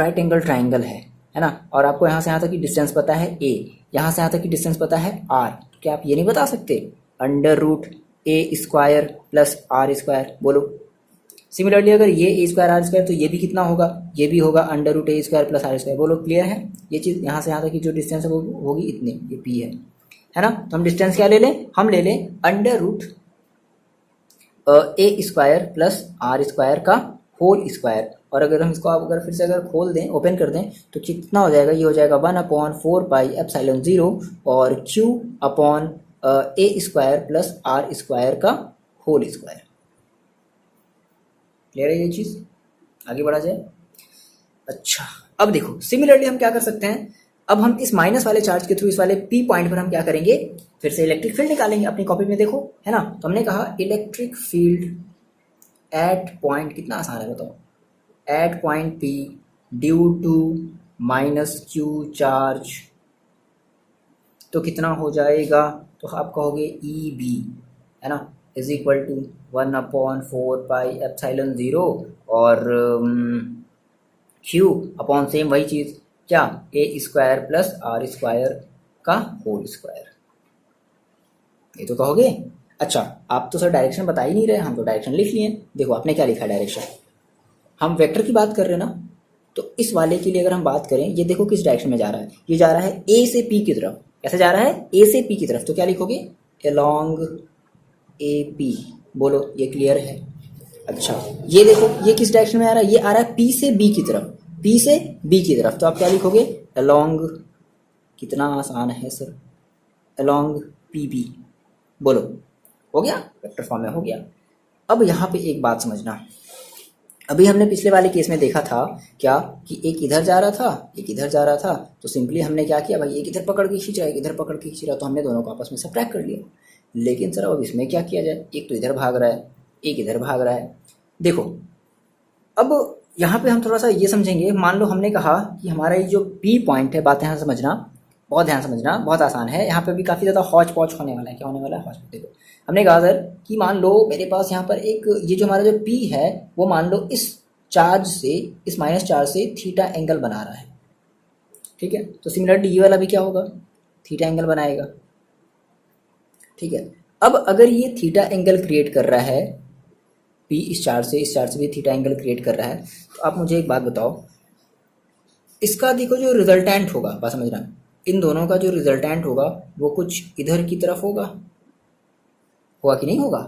राइट एंगल ट्राइंगल है ना, और आपको यहाँ से यहाँ तक की डिस्टेंस पता है a, यहाँ से यहाँ तक की डिस्टेंस पता है r, तो क्या आप ये नहीं बता सकते √a² + r², बोलो सिमिलरली अगर ये ए स्क्वायर आर स्क्वायर तो ये भी कितना होगा, ये भी होगा under root A square plus R square. बोलो क्लियर है? ये चीज़ यहाँ से यहाँ तक की जो डिस्टेंस है वो होगी इतनी, ये पी है ना। तो हम डिस्टेंस क्या ले लें, हम ले लें under root A square plus R square का होल स्क्वायर। और अगर हम इसको अगर फिर से अगर खोल दें, ओपन कर दें, तो कितना हो जाएगा, ये हो जाएगा 1/4 पाई एप्सिलॉन 0 और Q upon A square plus R square का होल स्क्वायर। क्लियर है ये चीज़? आगे बढ़ा जाए। अच्छा, अब देखो सिमिलरली हम क्या कर सकते हैं, अब हम इस माइनस वाले चार्ज के थ्रू इस वाले पी पॉइंट पर हम क्या करेंगे, फिर से इलेक्ट्रिक फील्ड निकालेंगे। अपनी कॉपी में देखो, है ना। तो हमने कहा इलेक्ट्रिक फील्ड एट पॉइंट, कितना आसान है बताओ, at point P due to minus Q charge, तो कितना हो जाएगा, तो आप कहोगे ई बी, है ना, is equal to 1/4 pi epsilon 0 और क्यू अपॉन सेम वही चीज़ क्या, A square plus R square का होल स्क्वायर। ये तो कहोगे। अच्छा, आप तो सर डायरेक्शन बता ही नहीं रहे, हम तो डायरेक्शन लिख लिए। देखो आपने क्या लिखा है डायरेक्शन, हम वेक्टर की बात कर रहे हैं ना। तो इस वाले के लिए अगर हम बात करें, ये देखो किस डायरेक्शन में जा रहा है, ये जा रहा है ए से पी की तरफ। कैसे जा रहा है, ए से पी की तरफ। तो क्या लिखोगे, अलोंग ए पी। बोलो ये क्लियर है? अच्छा, ये देखो ये किस डायरेक्शन में आ रहा है, ये आ रहा है पी से बी की तरफ, पी से बी की तरफ। तो आप क्या लिखोगे, अलोंग, कितना आसान है सर, अलोंग पी बी। बोलो हो गया, वेक्टर फॉर्म में हो गया। अब यहाँ पे एक बात समझना, अभी हमने पिछले वाले केस में देखा था क्या, कि एक इधर जा रहा था, एक इधर जा रहा था। तो सिंपली हमने क्या किया भाई, एक इधर पकड़ के खींच रहा है, एक इधर पकड़ के खींच रहा है, तो हमने दोनों को आपस में सब्ट्रैक्ट कर लिया। लेकिन सर अब इसमें क्या किया जाए, एक तो इधर भाग रहा है, एक इधर भाग रहा है। देखो अब यहाँ पे हम थोड़ा सा ये समझेंगे। मान लो हमने कहा कि हमारा ये जो पी पॉइंट है, बात यहाँ समझना, बहुत ध्यान समझना, बहुत आसान है। यहाँ पे भी काफ़ी ज़्यादा हौच पौच होने वाला है। क्या होने वाला है, हौच पौच। देखो हमने कहा सर कि मान लो मेरे पास यहाँ पर एक, ये जो हमारा जो पी है वो मान लो इस चार्ज से, इस माइनस चार्ज से थीटा एंगल बना रहा है, ठीक है। तो सिमिलरली ये वाला भी क्या होगा, थीटा एंगल बनाएगा, ठीक है। अब अगर ये थीटा एंगल क्रिएट कर रहा है, पी इस चार्ज से भी थीटा एंगल क्रिएट कर रहा है, तो आप मुझे एक बात बताओ, इसका देखो जो रिजल्टेंट होगा, बात समझना, इन दोनों का जो रिजल्टेंट होगा वो कुछ इधर की तरफ होगा कि नहीं होगा?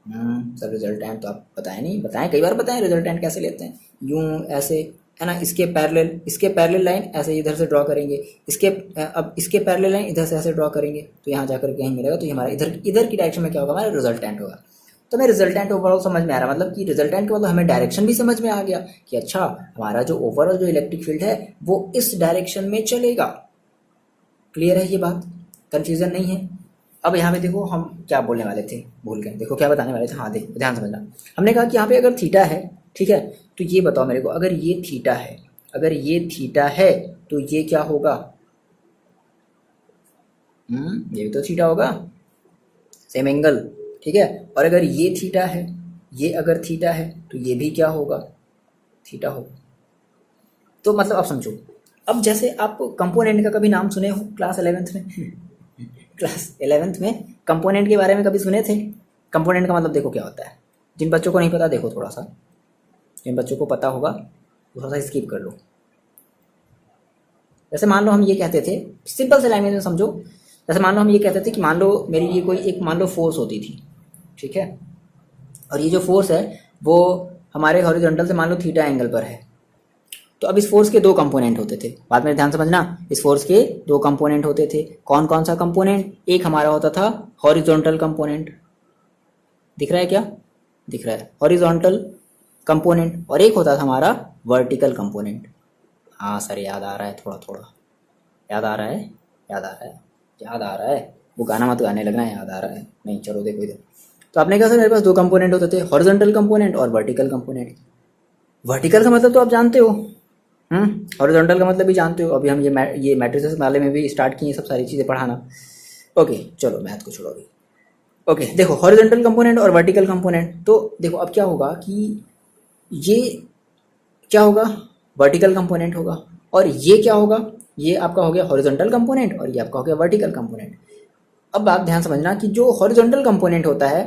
सर रिजल्टेंट तो आप बताएं नहीं, बताएं, कई बार बताएं रिजल्टेंट कैसे लेते हैं, यूं ऐसे, है ना, इसके पैरेलल लाइन ऐसे इधर से ड्रॉ करेंगे, अब इसके पैरेलल लाइन इधर से ऐसे ड्रॉ करेंगे, तो यहाँ जाकर कहीं मिलेगा, तो ये हमारा इधर की डायरेक्शन में क्या होगा, हमारा रिजल्टेंट होगा। तो हमें रिजल्टेंट ओवरऑल समझ में आ रहा है, मतलब कि रिजल्टेंट के मतलब हमें डायरेक्शन भी समझ में आ गया कि अच्छा हमारा जो ओवरऑल जो इलेक्ट्रिक फील्ड है वो इस डायरेक्शन में चलेगा। क्लियर है ये बात, कंफ्यूजन नहीं है? अब यहाँ पे देखो हम क्या बोलने वाले थे, भूल गए। देखो क्या बताने वाले थे, हाँ देखो ध्यान समझना। हमने कहा कि यहाँ पे अगर थीटा है, ठीक है, तो ये बताओ मेरे को, अगर ये थीटा है, अगर ये थीटा है तो ये क्या होगा, ये भी तो थीटा होगा, सेम एंगल, ठीक है। और अगर ये थीटा है, ये अगर थीटा है तो ये भी क्या होगा, थीटा होगा। तो मतलब आप समझो, अब जैसे आप कंपोनेंट का कभी नाम सुने हो क्लास 11th में, क्लास 11th में कंपोनेंट के बारे में कभी सुने थे? कंपोनेंट का मतलब देखो क्या होता है, जिन बच्चों को नहीं पता देखो थोड़ा सा, जिन बच्चों को पता होगा थोड़ा सा स्किप कर लो। जैसे मान लो हम ये कहते थे, सिंपल से लैंग्वेज में समझो, जैसे मान लो हम ये कहते थे कि मान लो मेरी ये कोई एक मान लो फोर्स होती थी, ठीक है, और ये जो फोर्स है वो हमारे हॉरिजॉन्टल से मान लो थीटा एंगल पर है। तो अब इस फोर्स के दो कंपोनेंट होते थे, बाद में ध्यान समझना, इस फोर्स के दो कंपोनेंट होते थे। कौन कौन सा कंपोनेंट? एक हमारा होता था हॉरिजॉन्टल कंपोनेंट, दिख रहा है क्या, दिख रहा है, हॉरिजॉन्टल कंपोनेंट, और एक होता था हमारा वर्टिकल कंपोनेंट। हाँ सर याद आ रहा है, थोड़ा थोड़ा याद आ रहा है, याद आ रहा है, याद आ रहा है, वो गाना मत गाने लगना, याद आ रहा है। नहीं चलो देखो इधर, तो आपने कहा सर मेरे पास दो कंपोनेंट होते थे, हॉरिजॉन्टल कंपोनेंट और वर्टिकल कंपोनेंट। वर्टिकल का मतलब तो आप जानते हो, हॉरिजॉन्टल का मतलब भी जानते हो। अभी हम ये मैट्रिसेस वाले में भी स्टार्ट किए सब सारी चीज़ें पढ़ाना। ओके चलो मैथ को छोड़ो अभी। ओके देखो हॉरिजॉन्टल कंपोनेंट और वर्टिकल कंपोनेंट, तो देखो अब क्या होगा कि ये क्या होगा, वर्टिकल कंपोनेंट होगा, और ये क्या होगा, ये आपका हो गया हॉरिजॉन्टल कंपोनेंट और ये आपका हो गया वर्टिकल कंपोनेंट। अब आप ध्यान समझना कि जो हॉरिजॉन्टल कंपोनेंट होता है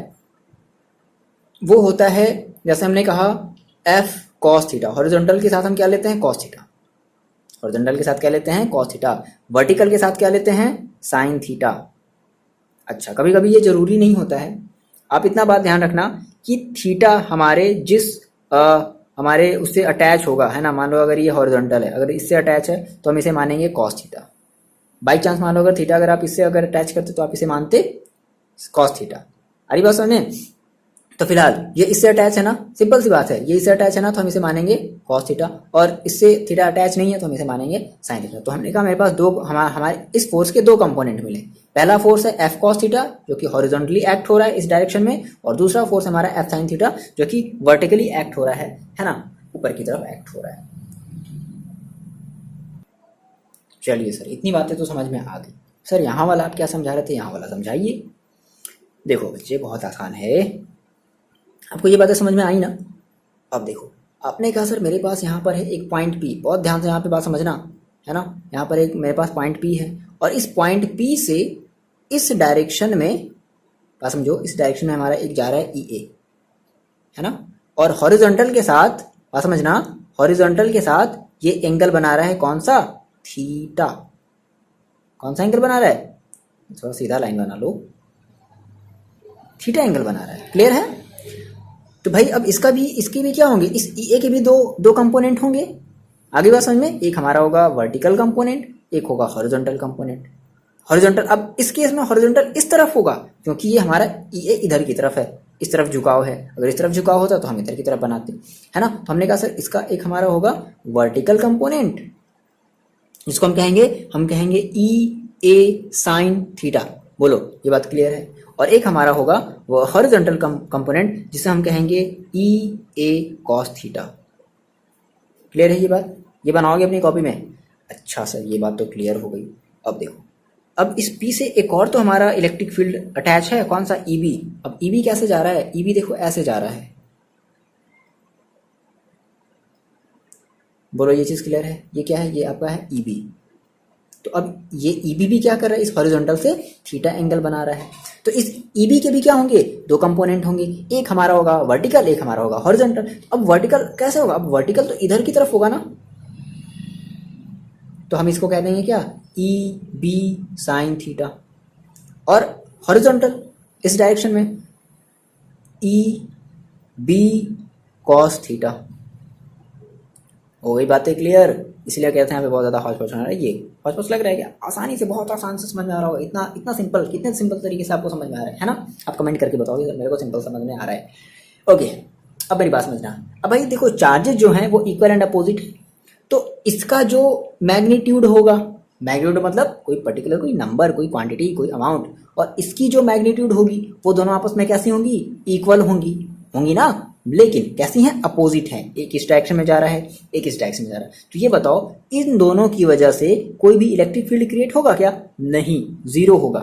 वो होता है जैसे हमने कहा एफ कॉस थीटा, हॉरिजॉन्टल के साथ हम क्या लेते हैं, कॉस थीटा। हॉरिजॉन्टल के साथ क्या लेते हैं, कॉस थीटा। वर्टिकल के साथ क्या लेते हैं, साइन थीटा। अच्छा, कभी कभी ये जरूरी नहीं होता है। आप इतना बात ध्यान रखना कि थीटा हमारे हमारे उससे अटैच होगा, है ना। मान लो अगर ये हॉरिजॉन्टल है, अगर इससे अटैच है तो हम इसे मानेंगे कॉस थीटा। बाई चांस मान लो अगर थीटा अगर आप इससे अगर अटैच करते तो आप इसे मानते कॉस थीटा। आ रही बात समझ में। तो फिलहाल ये इससे अटैच है ना, सिंपल सी बात है, ये इससे अटैच है ना तो हम इसे मानेंगे कॉस थीटा, और इससे थीटा अटैच नहीं है तो हम इसे मानेंगे साइन थीटा। तो हमने कहा मेरे पास दो हमारे इस फोर्स के दो कंपोनेंट मिले। पहला फोर्स है एफ कॉस थीटा जो कि हॉरिजॉन्टली एक्ट हो रहा है इस डायरेक्शन में, और दूसरा फोर्स हमारा एफ साइन थीटा जो कि वर्टिकली एक्ट हो रहा है ना, ऊपर की तरफ एक्ट हो रहा है। चलिए सर, इतनी बातें तो समझ में आ गई। सर यहाँ वाला आप क्या समझा रहे थे, यहाँ वाला समझाइए। देखो बच्चे, बहुत आसान है, आपको ये बातें समझ में आई ना। अब देखो, आपने कहा सर मेरे पास यहाँ पर है एक पॉइंट पी, बहुत ध्यान से यहाँ पे बात समझना, है ना। यहाँ पर एक मेरे पास पॉइंट पी है, और इस पॉइंट पी से इस डायरेक्शन में, बात समझो, इस डायरेक्शन में हमारा एक जा रहा है ई ए, है ना। और हॉरिजॉन्टल के साथ, बात समझना, हॉरिजॉन्टल के साथ ये एंगल बना रहा है कौन सा, थीटा। कौन सा एंगल बना रहा है, थोड़ा सीधा लाइन बना लो, थीटा एंगल बना रहा है। क्लियर है। तो भाई अब इसका भी, इसके भी क्या होंगे, इस ई ए के भी दो कंपोनेंट होंगे। आगे बात समझ में, एक हमारा होगा वर्टिकल कंपोनेंट, एक होगा हॉरिजॉन्टल कंपोनेंट। हॉरिजॉन्टल, अब इस केस में हॉरिजॉन्टल इस तरफ होगा क्योंकि ये हमारा ई ए इधर की तरफ है, इस तरफ झुकाव है। अगर इस तरफ झुकाव होता तो हम इधर की तरफ बनाते, है ना। तो हमने कहा सर इसका एक हमारा होगा वर्टिकल कंपोनेंट, जिसको हम कहेंगे ई ए साइन थीटा। बोलो, ये बात क्लियर है। और एक हमारा होगा वो हॉरिजॉन्टल कंपोनेंट, जिसे हम कहेंगे ई ए कॉस थीटा। क्लियर है ये बात, ये बनाओगे अपनी कॉपी में। अच्छा सर, ये बात तो क्लियर हो गई। अब देखो, अब इस पी से एक और तो हमारा इलेक्ट्रिक फील्ड अटैच है, कौन सा, ई बी। अब ई बी कैसे जा रहा है, ई बी देखो ऐसे जा रहा है। बोलो, ये चीज क्लियर है। ये क्या है, ये आपका है ई बी। तो अब ये ई बी भी क्या कर रहा है, इस हॉरिजॉन्टल से थीटा एंगल बना रहा है। तो इस ई बी के भी क्या होंगे, दो कंपोनेंट होंगे, एक हमारा होगा वर्टिकल, एक हमारा होगा हॉरिजॉन्टल। अब वर्टिकल कैसे होगा, अब वर्टिकल तो इधर की तरफ होगा ना, तो हम इसको कह देंगे क्या, ई बी साइन थीटा। और हॉरिजॉन्टल इस डायरेक्शन में ई बी कॉस थीटा। हो गई बातें क्लियर। इसलिए कहते हैं यहाँ पे बहुत ज़्यादा हौच पौच हो रहा है। ये हौच पौच लग रहा है क्या, आसानी से, बहुत आसान से समझ में आ रहा होगा। इतना सिंपल, कितने सिंपल तरीके से आपको समझ में आ रहा है ना। आप कमेंट करके बताओगे मेरे को सिंपल समझ में आ रहा है। ओके, अब मेरी बात समझना। अब भाई देखो, चार्जेस जो हैं वो इक्वल एंड अपोजिट है, तो इसका जो मैग्नीट्यूड होगा, मैग्नीट्यूड मतलब कोई पर्टिकुलर, कोई नंबर, कोई क्वांटिटी, कोई अमाउंट, और इसकी जो मैग्नीट्यूड होगी वो दोनों आपस में कैसी होंगी, इक्वल होंगी ना। लेकिन कैसी हैं, अपोजिट हैं। एक इस डायरेक्शन में जा रहा है, एक इस डायरेक्शन में जा रहा है। तो ये बताओ, इन दोनों की वजह से कोई भी इलेक्ट्रिक फील्ड क्रिएट होगा क्या, नहीं, जीरो होगा।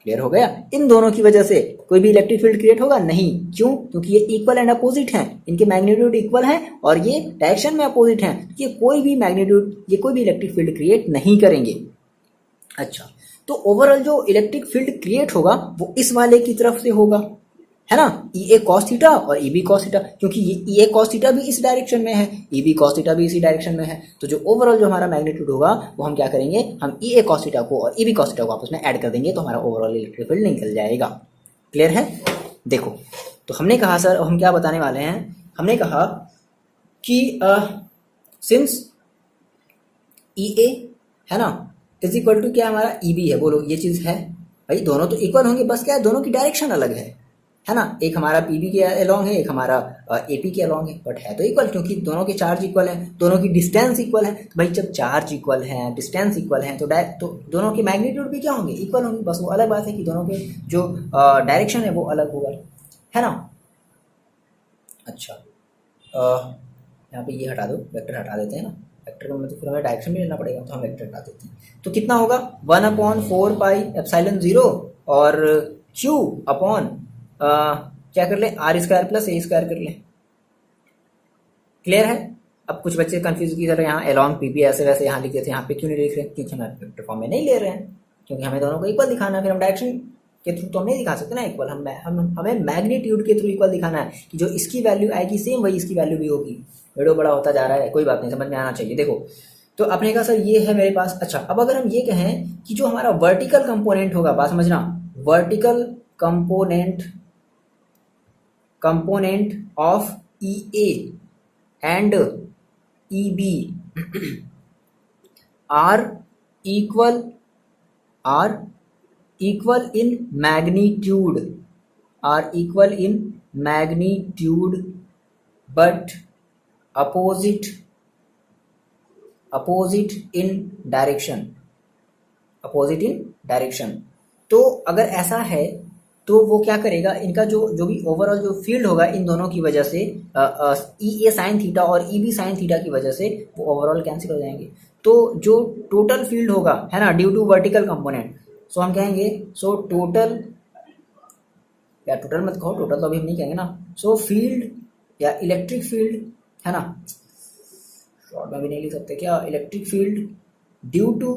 क्लियर हो गया। इन दोनों की वजह से कोई भी इलेक्ट्रिक फील्ड क्रिएट होगा नहीं, क्यों, क्योंकि ये इक्वल एंड अपोजिट हैं, इनके मैग्नीट्यूड इक्वल हैं और ये डायरेक्शन में अपोजिट हैं। ये कोई भी मैग्नीट्यूड, ये कोई भी इलेक्ट्रिक फील्ड क्रिएट नहीं करेंगे। अच्छा, तो ओवरऑल जो इलेक्ट्रिक फील्ड क्रिएट होगा वो इस वाले की तरफ से होगा, है ना, ई ए कॉस थीटा और ई बी कॉस थीटा, क्योंकि ये ई ए कॉस थीटा भी इस डायरेक्शन में है, ई बी कॉस थीटा भी इसी डायरेक्शन में है। तो जो ओवरऑल जो हमारा मैग्नीट्यूड होगा वो हम क्या करेंगे, हम ई ए कॉस थीटा को और ई बी कॉस थीटा को आपस में ऐड कर देंगे, तो हमारा ओवरऑल इलेक्ट्रिक फील्ड निकल जाएगा। क्लियर है। देखो, तो हमने कहा सर, हम क्या बताने वाले हैं, हमने कहा कि सिंस ई ए है ना इज इक्वल टू क्या, हमारा ई बी है। बोलो, ये चीज है भाई, दोनों तो इक्वल होंगे, बस क्या है, दोनों की डायरेक्शन अलग है ना। एक हमारा पी बी के अलोंग है, एक हमारा ए पी के अलोंग है, बट है तो इक्वल, क्योंकि दोनों के चार्ज इक्वल है, दोनों की डिस्टेंस इक्वल है। तो भाई जब चार्ज इक्वल है, डिस्टेंस इक्वल है, तो दोनों के मैग्नीट्यूड भी क्या होंगे, इक्वल होंगे। बस वो अलग बात है कि दोनों के जो डायरेक्शन है वो अलग होगा, है ना। अच्छा, यहाँ पे ये हटा दो, वेक्टर हटा देते हैं ना। वेक्टर का मतलब फिर हमें डायरेक्शन भी लेना पड़ेगा, तो हम वेक्टर हटा देते हैं। तो कितना होगा, 1/4πε0 और Q अपॉन क्या कर ले, R square plus A square कर ले। क्लियर है। अब कुछ बच्चे कंफ्यूज की तरह यहाँ अलोंग पी बी ऐसे वैसे यहाँ लिख देते हैं, यहाँ पे क्यों नहीं लिख रहे, क्योंकि हम वेक्टर फॉर्म में नहीं ले रहे हैं, क्योंकि हमें दोनों को इक्वल दिखाना है, फिर हम डायरेक्शन के थ्रू तो हम नहीं दिखा सकते ना इक्वल, हमें मैग्नीट्यूड के थ्रू इक्वल दिखाना है कि जो इसकी वैल्यू आएगी सेम वही इसकी वैल्यू भी होगी। वीडियो बड़ा होता जा रहा है, कोई बात नहीं, समझ में आना चाहिए। देखो तो आपने कहा सर ये है मेरे पास। अच्छा, अब अगर हम ये कहें कि जो हमारा वर्टिकल कंपोनेंट होगा, बात समझना, vertical component of E A and E B are equal in magnitude but opposite in direction। तो अगर ऐसा है तो वो क्या करेगा, इनका जो भी ओवरऑल जो फील्ड होगा इन दोनों की वजह से, ई ए साइन थीटा और ई बी साइन थीटा की वजह से वो ओवरऑल कैंसिल हो जाएंगे। तो जो टोटल फील्ड होगा है ना, ड्यू टू वर्टिकल कंपोनेंट, सो हम कहेंगे सो टोटल, या टोटल मत कहो, टोटल तो अभी हम नहीं कहेंगे ना, सो फील्ड या इलेक्ट्रिक फील्ड है ना, शॉर्ट में भी नहीं लिख सकते क्या, electric field due to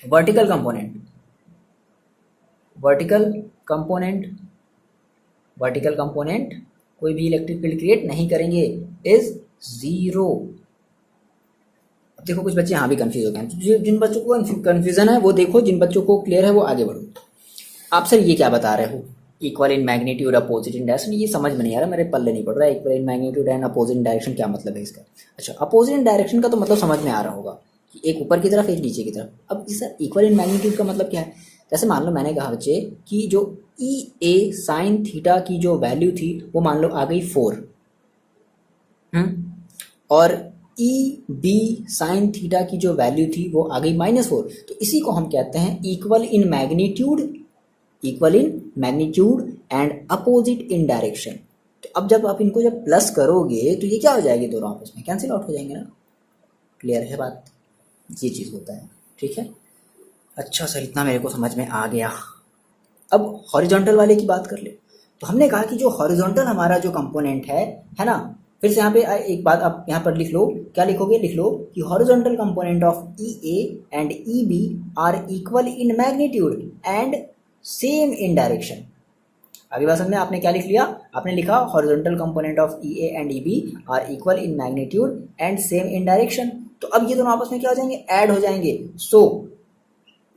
vertical component कोई भी इलेक्ट्रिक फील्ड क्रिएट नहीं करेंगे, इज जीरो। अब देखो कुछ बच्चे यहाँ भी कंफ्यूज हो गए हैं, जिन बच्चों को कंफ्यूजन है वो देखो, जिन बच्चों को क्लियर है वो आगे बढ़ो। आप सर ये क्या बता रहे हो, equal in magnitude opposite in direction, ये समझ में नहीं आ रहा, मेरे पल्ले नहीं पड़ रहा है, equal in magnitude and opposite in direction क्या मतलब है इसका। अच्छा, अपोजिट इन डायरेक्शन का तो मतलब समझ में आ रहा होगा, एक ऊपर की तरफ एक नीचे की तरफ। अब सर इक्वल इन मैग्नीट्यूड का मतलब क्या है, जैसे मान लो मैंने कहा बच्चे कि जो ई ए साइन थीटा की जो वैल्यू थी वो मान लो आ गई 4, और ई बी साइन थीटा की जो वैल्यू थी वो आ गई -4, तो इसी को हम कहते हैं equal in magnitude and opposite in direction. तो अब जब आप इनको जब प्लस करोगे तो ये क्या हो जाएगी, दोनों आपस में कैंसिल आउट हो जाएंगे ना। क्लियर है बात, ये चीज़ होता है, ठीक है। अच्छा सर, इतना मेरे को समझ में आ गया। अब हॉरिजॉन्टल वाले की बात कर ले, तो हमने कहा कि जो हॉरिजॉन्टल हमारा जो कंपोनेंट है ना, फिर से यहाँ पे एक बात आप यहाँ पर लिख लो, क्या लिखोगे, लिख लो कि horizontal component of E A and E B are equal in magnitude and same in direction. आगे बात समझे, आपने क्या लिख लिया, आपने लिखा horizontal component of E A and E B are equal in magnitude and same in direction. तो अब ये दोनों आपस में क्या हो जाएंगे, ऐड हो जाएंगे। सो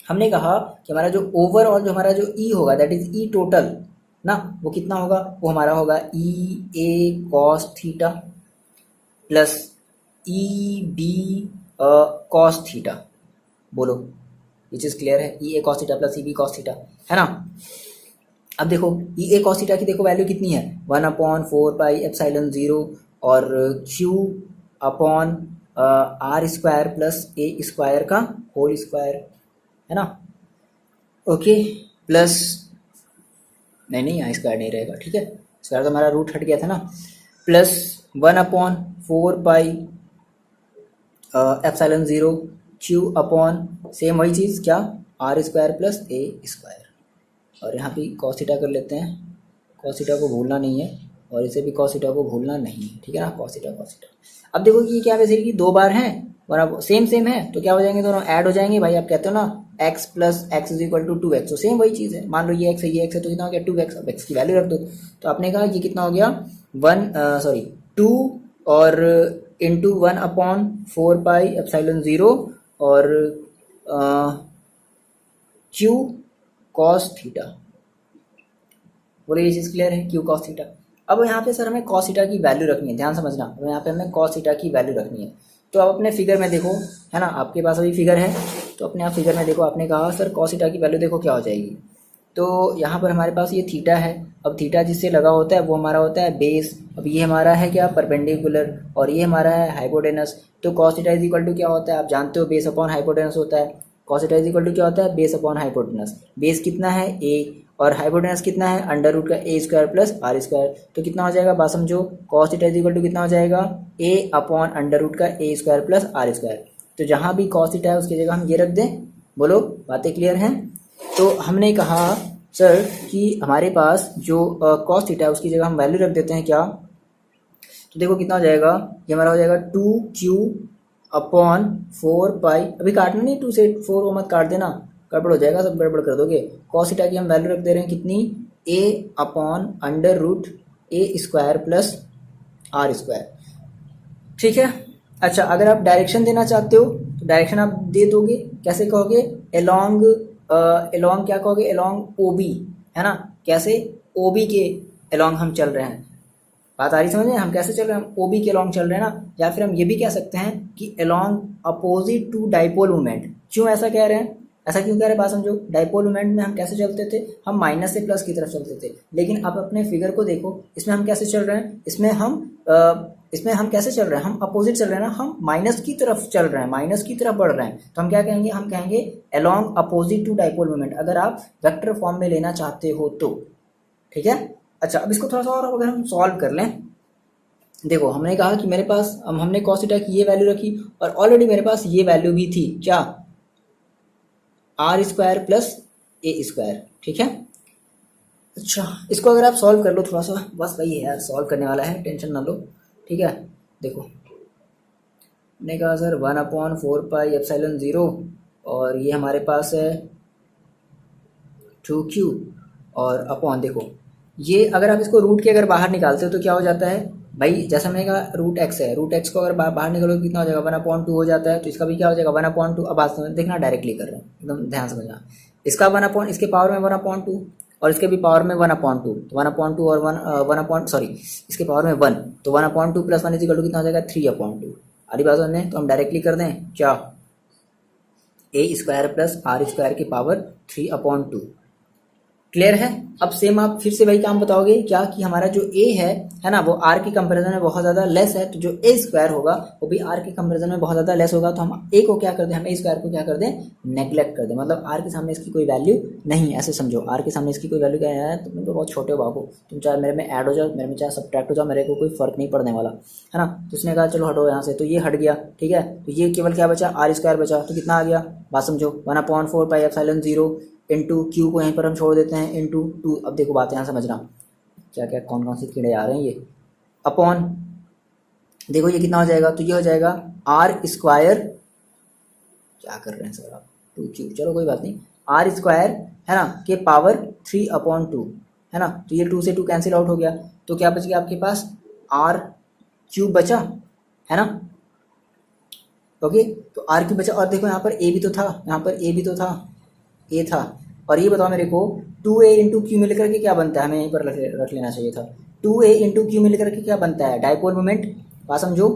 हमने कहा कि हमारा जो ओवरऑल जो हमारा जो ई होगा दैट इज ई टोटल ना, वो कितना होगा, वो हमारा होगा E A cos theta plus E B cos theta. बोलो ये चीज़ क्लियर है, E A cos theta plus E B cos theta, है ना। अब देखो ई ए कॉस थीटा की देखो वैल्यू कितनी है, 1/4πε0 और Q upon R square plus A square का होल स्क्वायर, है ना। ओके, प्लस नहीं यहाँ स्क्वायर नहीं रहेगा, ठीक है, स्क्वायर तो हमारा रूट हट गया था ना, प्लस 1/4πε0 क्यू अपॉन सेम वही चीज़ क्या, R square plus A square, और यहाँ भी कॉस थीटा कर लेते हैं, कॉस थीटा को भूलना नहीं है और इसे भी कॉस थीटा को भूलना नहीं है, ठीक है ना, कॉस थीटा। अब देखो कि ये क्या वैसे कि 2 बार हैं और सेम है, तो क्या हो जाएंगे, दोनों ऐड हो जाएंगे। भाई आप कहते हो ना x plus x is equal to 2x, तो सेम वही चीज़ है, मान लो ये x है ये x है, तो कितना हो गया 2x। अब x की वैल्यू रख दो, तो आपने कहा ये कितना हो गया 2 और इंटू 1/4πε0 और q cos थीटा। बोले ये चीज़ क्लियर है, q cos थीटा। अब यहाँ पे सर हमें cos थीटा की वैल्यू रखनी है, ध्यान समझना, अब यहाँ पे हमें cos थीटा की वैल्यू रखनी है। तो आप अपने फिगर में देखो, है ना, आपके पास अभी फिगर है, तो अपने आप फिगर में देखो, आपने कहा सर cos थीटा की वैल्यू देखो क्या हो जाएगी। तो यहाँ पर हमारे पास ये थीटा है, अब थीटा जिससे लगा होता है वो हमारा होता है बेस। अब ये हमारा है क्या, परपेंडिकुलर, और ये हमारा है हाइपोटेनस। तो cos theta is equal to क्या होता है, आप जानते हो, बेस अपॉन हाइपोटेनस होता है। cos theta is equal to क्या होता है, बेस अपॉन हाइपोटेनस। बेस कितना है a और हाइपोटेनस कितना है अंडर रूट का A square plus R square. तो कितना हो जाएगा, बात समझो, cos theta is equal to कितना हो जाएगा, a अपॉन अंडर रूट का A square plus R square. तो जहाँ भी cos थीटा है उसकी जगह हम ये रख दें। बोलो बातें क्लियर हैं। तो हमने कहा सर कि हमारे पास जो cos थीटा है उसकी जगह हम वैल्यू रख देते हैं क्या, तो देखो कितना हो जाएगा, ये हमारा हो जाएगा 2q अपॉन 4 पाई, अभी काटना नहीं 2 से 4 को मत काट देना, गड़बड़ हो जाएगा, सब गड़बड़ कर दोगे। कॉस थीटा की हम वैल्यू रख दे रहे हैं कितनी, a upon under root A square plus R square, ठीक है। अच्छा, अगर आप डायरेक्शन देना चाहते हो तो डायरेक्शन आप दे दोगे, कैसे कहोगे, एलॉन्ग एलॉन्ग क्या कहोगे, एलॉन्ग ओ बी, है ना, कैसे, ओ बी के एलॉन्ग हम चल रहे हैं, बात आ रही समझ में, हम कैसे चल रहे हैं, हम ओ बी के एलॉन्ग चल रहे हैं ना। या फिर हम ये भी कह सकते हैं कि along opposite to dipole moment. क्यों ऐसा कह रहे हैं, ऐसा क्यों कह रहे हैं, बात समझो। डाइपोल मोमेंट में हम कैसे चलते थे, हम माइनस से प्लस की तरफ चलते थे, लेकिन अब अपने फिगर को देखो, इसमें हम कैसे चल रहे हैं, इसमें हम कैसे चल रहे हैं, हम अपोजिट चल रहे हैं ना, हम माइनस की तरफ चल रहे हैं, माइनस की तरफ बढ़ रहे हैं। तो हम क्या कहेंगे, हम कहेंगे along opposite to dipole moment, अगर आप वेक्टर फॉर्म में लेना चाहते हो तो, ठीक है। अच्छा, अब इसको थोड़ा सा और अगर हम सॉल्व कर लें, देखो हमने कहा कि मेरे पास हमने cos थीटा की ये वैल्यू रखी और ऑलरेडी मेरे पास ये वैल्यू भी थी, क्या, R square plus A square, ठीक है। अच्छा, इसको अगर आप सॉल्व कर लो थोड़ा सा, बस वही है यार, सॉल्व करने वाला है, टेंशन ना लो, ठीक है। देखो हमने कहा सर 1/4πε0 और ये हमारे पास है 2q और अपॉन, देखो ये अगर आप इसको रूट के अगर बाहर निकालते हो तो क्या हो जाता है भाई, जैसा मैंने कहा रूट एक्स है, रूट एक्स को अगर बाहर निकालो तो कितना हो जाएगा, 1/2 हो जाता है। तो इसका भी क्या हो जाएगा 1/2। अब बात देखना, डायरेक्टली कर रहे हैं, एकदम ध्यान समझना, इसका 1/, इसके पावर में 1/2 और इसके भी पावर में 1/2, तो 1/2 और 1 इसके पावर में 1, तो 1/2 प्लस 1 इक्वल टू कितना हो जाएगा 3/2। आधी बात समझने, तो हम डायरेक्टली कर दें क्या, A square plus R square की पावर 3/2, क्लियर है। अब सेम आप फिर से वही काम बताओगे क्या, कि हमारा जो a है ना, वो r के कंपैरिजन में बहुत ज़्यादा लेस है, तो जो a स्क्वायर होगा वो भी r के कंपैरिजन में बहुत ज़्यादा लेस होगा। तो हम a को क्या कर दें, हम a स्क्वायर को क्या कर दें, नेग्लेक्ट कर दें, मतलब r के सामने इसकी कोई वैल्यू नहीं, ऐसे समझो, r के सामने इसकी कोई वैल्यू क्या है, तुम तो बहुत छोटे हो बाबू, तुम चाहे मेरे में ऐड हो जाओ, मेरे में चाहे सब्ट्रैक्ट हो जाओ, मेरे को कोई फर्क नहीं पड़ने वाला, है ना। तो उसने कहा चलो हटो यहाँ से, तो ये हट गया, ठीक है। तो ये केवल क्या बचा, आर स्क्वायर बचा, तो कितना आ गया, बात समझो, 1/4πε0 इंटू क्यू को यहीं पर हम छोड़ देते हैं इंटू 2। अब देखो बात यहाँ समझना, क्या क्या कौन कौन से कीड़े आ रहे हैं ये, अपॉन, देखो ये कितना हो जाएगा, तो ये हो जाएगा आर स्क्वायर, क्या कर रहे हैं सर आप, 2q, चलो कोई बात नहीं, आर स्क्वायर है ना के पावर 3/2, है ना। तो ये 2 से 2 कैंसिल आउट हो गया, तो क्या बच गया आपके पास, आर क्यूब बचा, है ना, ओके। तो आर क्यूब बचा, और देखो यहाँ पर ए भी तो था, यहाँ पर ए भी तो था, ए था। और ये बताओ मेरे को 2a इंटू क्यू मिल करके क्या बनता है, हमें यहीं पर रख लेना चाहिए था, 2a इंटू क्यू मिल करके क्या बनता है, डाइपोल मोमेंट, बात समझो,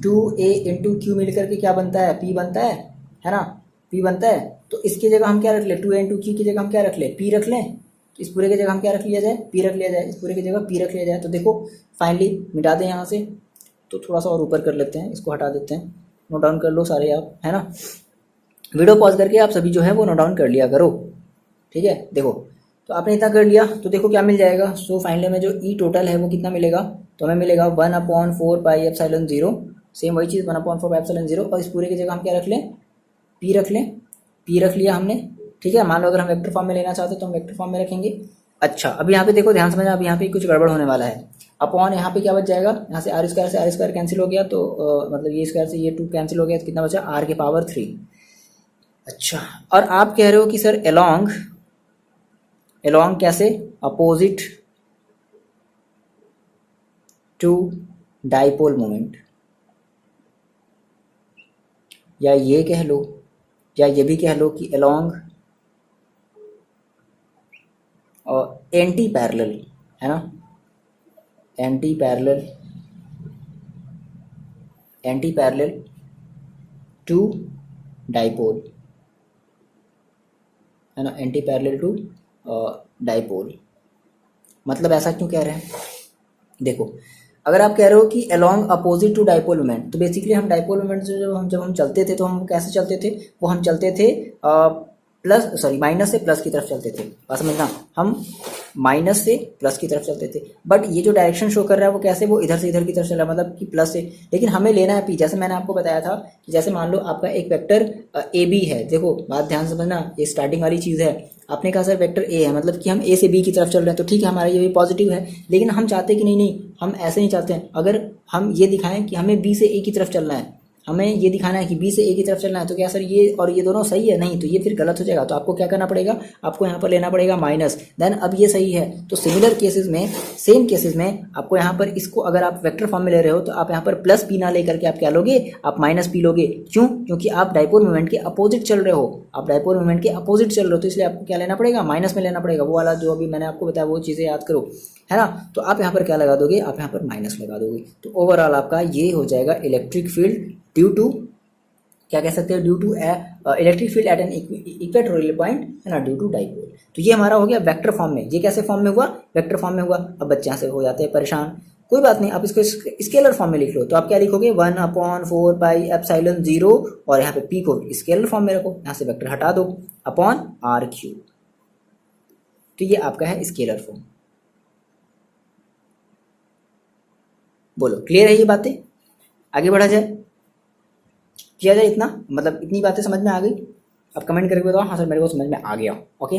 2a इंटू क्यू मिल करके क्या बनता है, p बनता है ना, p बनता है। तो इसकी जगह हम क्या रख ले, 2a इंटू क्यू की जगह हम क्या रख ले, p रख लें, तो इस पूरे की जगह हम क्या रख लिया जाए, p रख लिया जाए, इस पूरे की जगह p रख लिया जाए। तो देखो फाइनली मिटा दें यहाँ से, तो थोड़ा सा और ऊपर कर लेते हैं, इसको हटा देते हैं, नोट डाउन कर लो सारे आप, है ना, वीडियो पॉज करके आप सभी जो है वो नोट डाउन कर लिया करो, ठीक है। देखो तो आपने इतना कर लिया, तो देखो क्या मिल जाएगा, सो फाइनली में जो ई टोटल है वो कितना मिलेगा, तो हमें मिलेगा 1/4πε0, सेम वही चीज़ 1/4πε0, और इस पूरे की जगह हम क्या रख लें, पी रख लें, पी रख लिया हमने, ठीक है। मान लो अगर हम वेक्टर फॉर्म में लेना चाहते हैं तो हम वेक्टर फॉर्म में रखेंगे। अच्छा, अब यहाँ पे देखो ध्यान समझना, अब यहाँ पे कुछ गड़बड़ होने वाला है, अपॉन यहाँ पे क्या बच जाएगा, यहाँ से आर स्क्वायर कैंसिल हो गया, तो मतलब ये स्क्वायर से ये 2 कैंसिल हो गया, तो कितना बचा, आर के पावर 3। अच्छा, और आप कह रहे हो कि सर एलोंग कैसे, अपोजिट टू डाइपोल मोमेंट, या ये कह लो, या ये भी कह लो कि एलोंग और एंटी पैरेलल, है ना, एंटी पैरेलल टू डाइपोल, है ना, एंटी पैरेलल टू डाइपोल। मतलब ऐसा क्यों कह रहे हैं, देखो अगर आप कह रहे हो कि along opposite to dipole moment, तो बेसिकली हम डाइपोल मोमेंट से जब हम चलते थे तो हम कैसे चलते थे, वो हम चलते थे माइनस से प्लस की तरफ चलते थे, बात समझना, हम माइनस से प्लस की तरफ चलते थे। बट ये जो डायरेक्शन शो कर रहा है वो कैसे, वो इधर से इधर की तरफ चल रहा है, मतलब कि प्लस से, लेकिन हमें लेना है पी। जैसे मैंने आपको बताया था कि जैसे मान लो आपका एक वेक्टर ए बी है, देखो बात ध्यान समझना, ये स्टार्टिंग वाली चीज़ है, आपने कहा सर वेक्टर ए है, मतलब कि हम ए से बी की तरफ चल रहे हैं, तो ठीक है हमारा ये भी पॉजिटिव है, लेकिन हम चाहते कि नहीं हम ऐसे नहीं चाहते हैं, अगर हम ये दिखाएं कि हमें बी से ए की तरफ चलना है, हमें ये दिखाना है कि बी से ए की तरफ चलना है, तो क्या सर ये और ये दोनों सही है? नहीं, तो ये फिर गलत हो जाएगा। तो आपको क्या करना पड़ेगा, आपको यहाँ पर लेना पड़ेगा माइनस, देन अब ये सही है। तो सिमिलर केसेस में, सेम केसेस में आपको यहाँ पर इसको अगर आप वेक्टर फॉर्म में ले रहे हो तो आप यहाँ पर प्लस पी ना लेकर के आप क्या लोगे, आप माइनस पी लोगे। क्यों? क्योंकि आप डाइपोल मोमेंट के अपोजिट चल रहे हो, आप डाइपोल मोमेंट के अपोजिट चल रहे हो, तो इसलिए आपको क्या लेना पड़ेगा, माइनस में लेना पड़ेगा। वो वाला जो अभी मैंने आपको बताया वो चीज़ें याद करो, है ना। तो आप यहाँ पर क्या लगा दोगे, आप यहाँ पर माइनस लगा दोगे। तो ओवरऑल आपका ये हो जाएगा इलेक्ट्रिक फील्ड ड्यू टू, क्या कह सकते हैं, due to electric field at an equatorial point, है ना, ड्यू टू डाइपोल। तो ये हमारा हो गया वेक्टर फॉर्म में। ये कैसे फॉर्म में हुआ, वेक्टर फॉर्म में हुआ। अब बच्चे यहाँ से हो जाते हैं परेशान, कोई बात नहीं, आप इसको स्केलर फॉर्म में लिख लो। तो आप क्या लिखोगे, 1/4 पाई एप्सिलॉन 0, और यहाँ पे पी को स्केलर फॉर्म में रखो, यहाँ से वेक्टर हटा दो, अपॉन r3। तो ये आपका है स्केलर फॉर्म। बोलो क्लियर है ये बातें, आगे बढ़ा जाए, किया जाए इतना, मतलब इतनी बातें समझ में आ गई? अब कमेंट करके बताओ हाँ सर मेरे को समझ में आ गया। ओके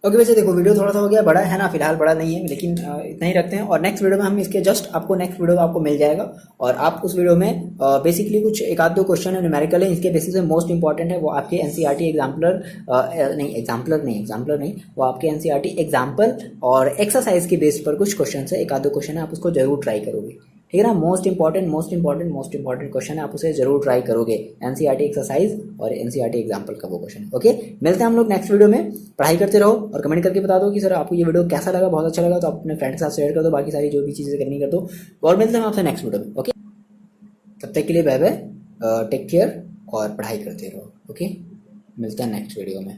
ओके, वैसे देखो वीडियो थोड़ा सा हो गया बड़ा, है ना, फिलहाल बड़ा नहीं है, लेकिन इतना ही रखते हैं। और नेक्स्ट वीडियो में हम इसके जस्ट आपको नेक्स्ट वीडियो आपको मिल जाएगा, और आप उस वीडियो में बेसिकली कुछ एक आध दो क्वेश्चन है न्यूमेरिकल है, इसके बेसिस में मोस्ट इंपॉर्टेंट है वो आपके एनसीईआरटी एग्जाम्पलर नहीं, वो आपके एनसीईआरटी एग्जाम्पल और एक्सरसाइज के बेस पर कुछ क्वेश्चन है, एक आध दो क्वेश्चन है, आप उसको जरूर ट्राई करोगे, ठीक है ना। मोस्ट इंपॉर्टेंट क्वेश्चन है, आप उसे जरूर ट्राई करोगे, एनसीईआरटी एक्सरसाइज और एनसीईआरटी एग्जाम्पल का वो क्वेश्चन। ओके, मिलते हैं हम लोग नेक्स्ट वीडियो में। पढ़ाई करते रहो और कमेंट करके बता दो कि सर आपको ये वीडियो कैसा लगा, बहुत अच्छा लगा तो आप अपने फ्रेंड के साथ शेयर कर दो, बाकी सारी जो भी चीज़ें करनी कर दो, और मिलते हैं आपसे नेक्स्ट वीडियो में। ओके, तब तक के लिए बाय बाय, टेक केयर और पढ़ाई करते रहो। ओके, मिलते हैं नेक्स्ट वीडियो में।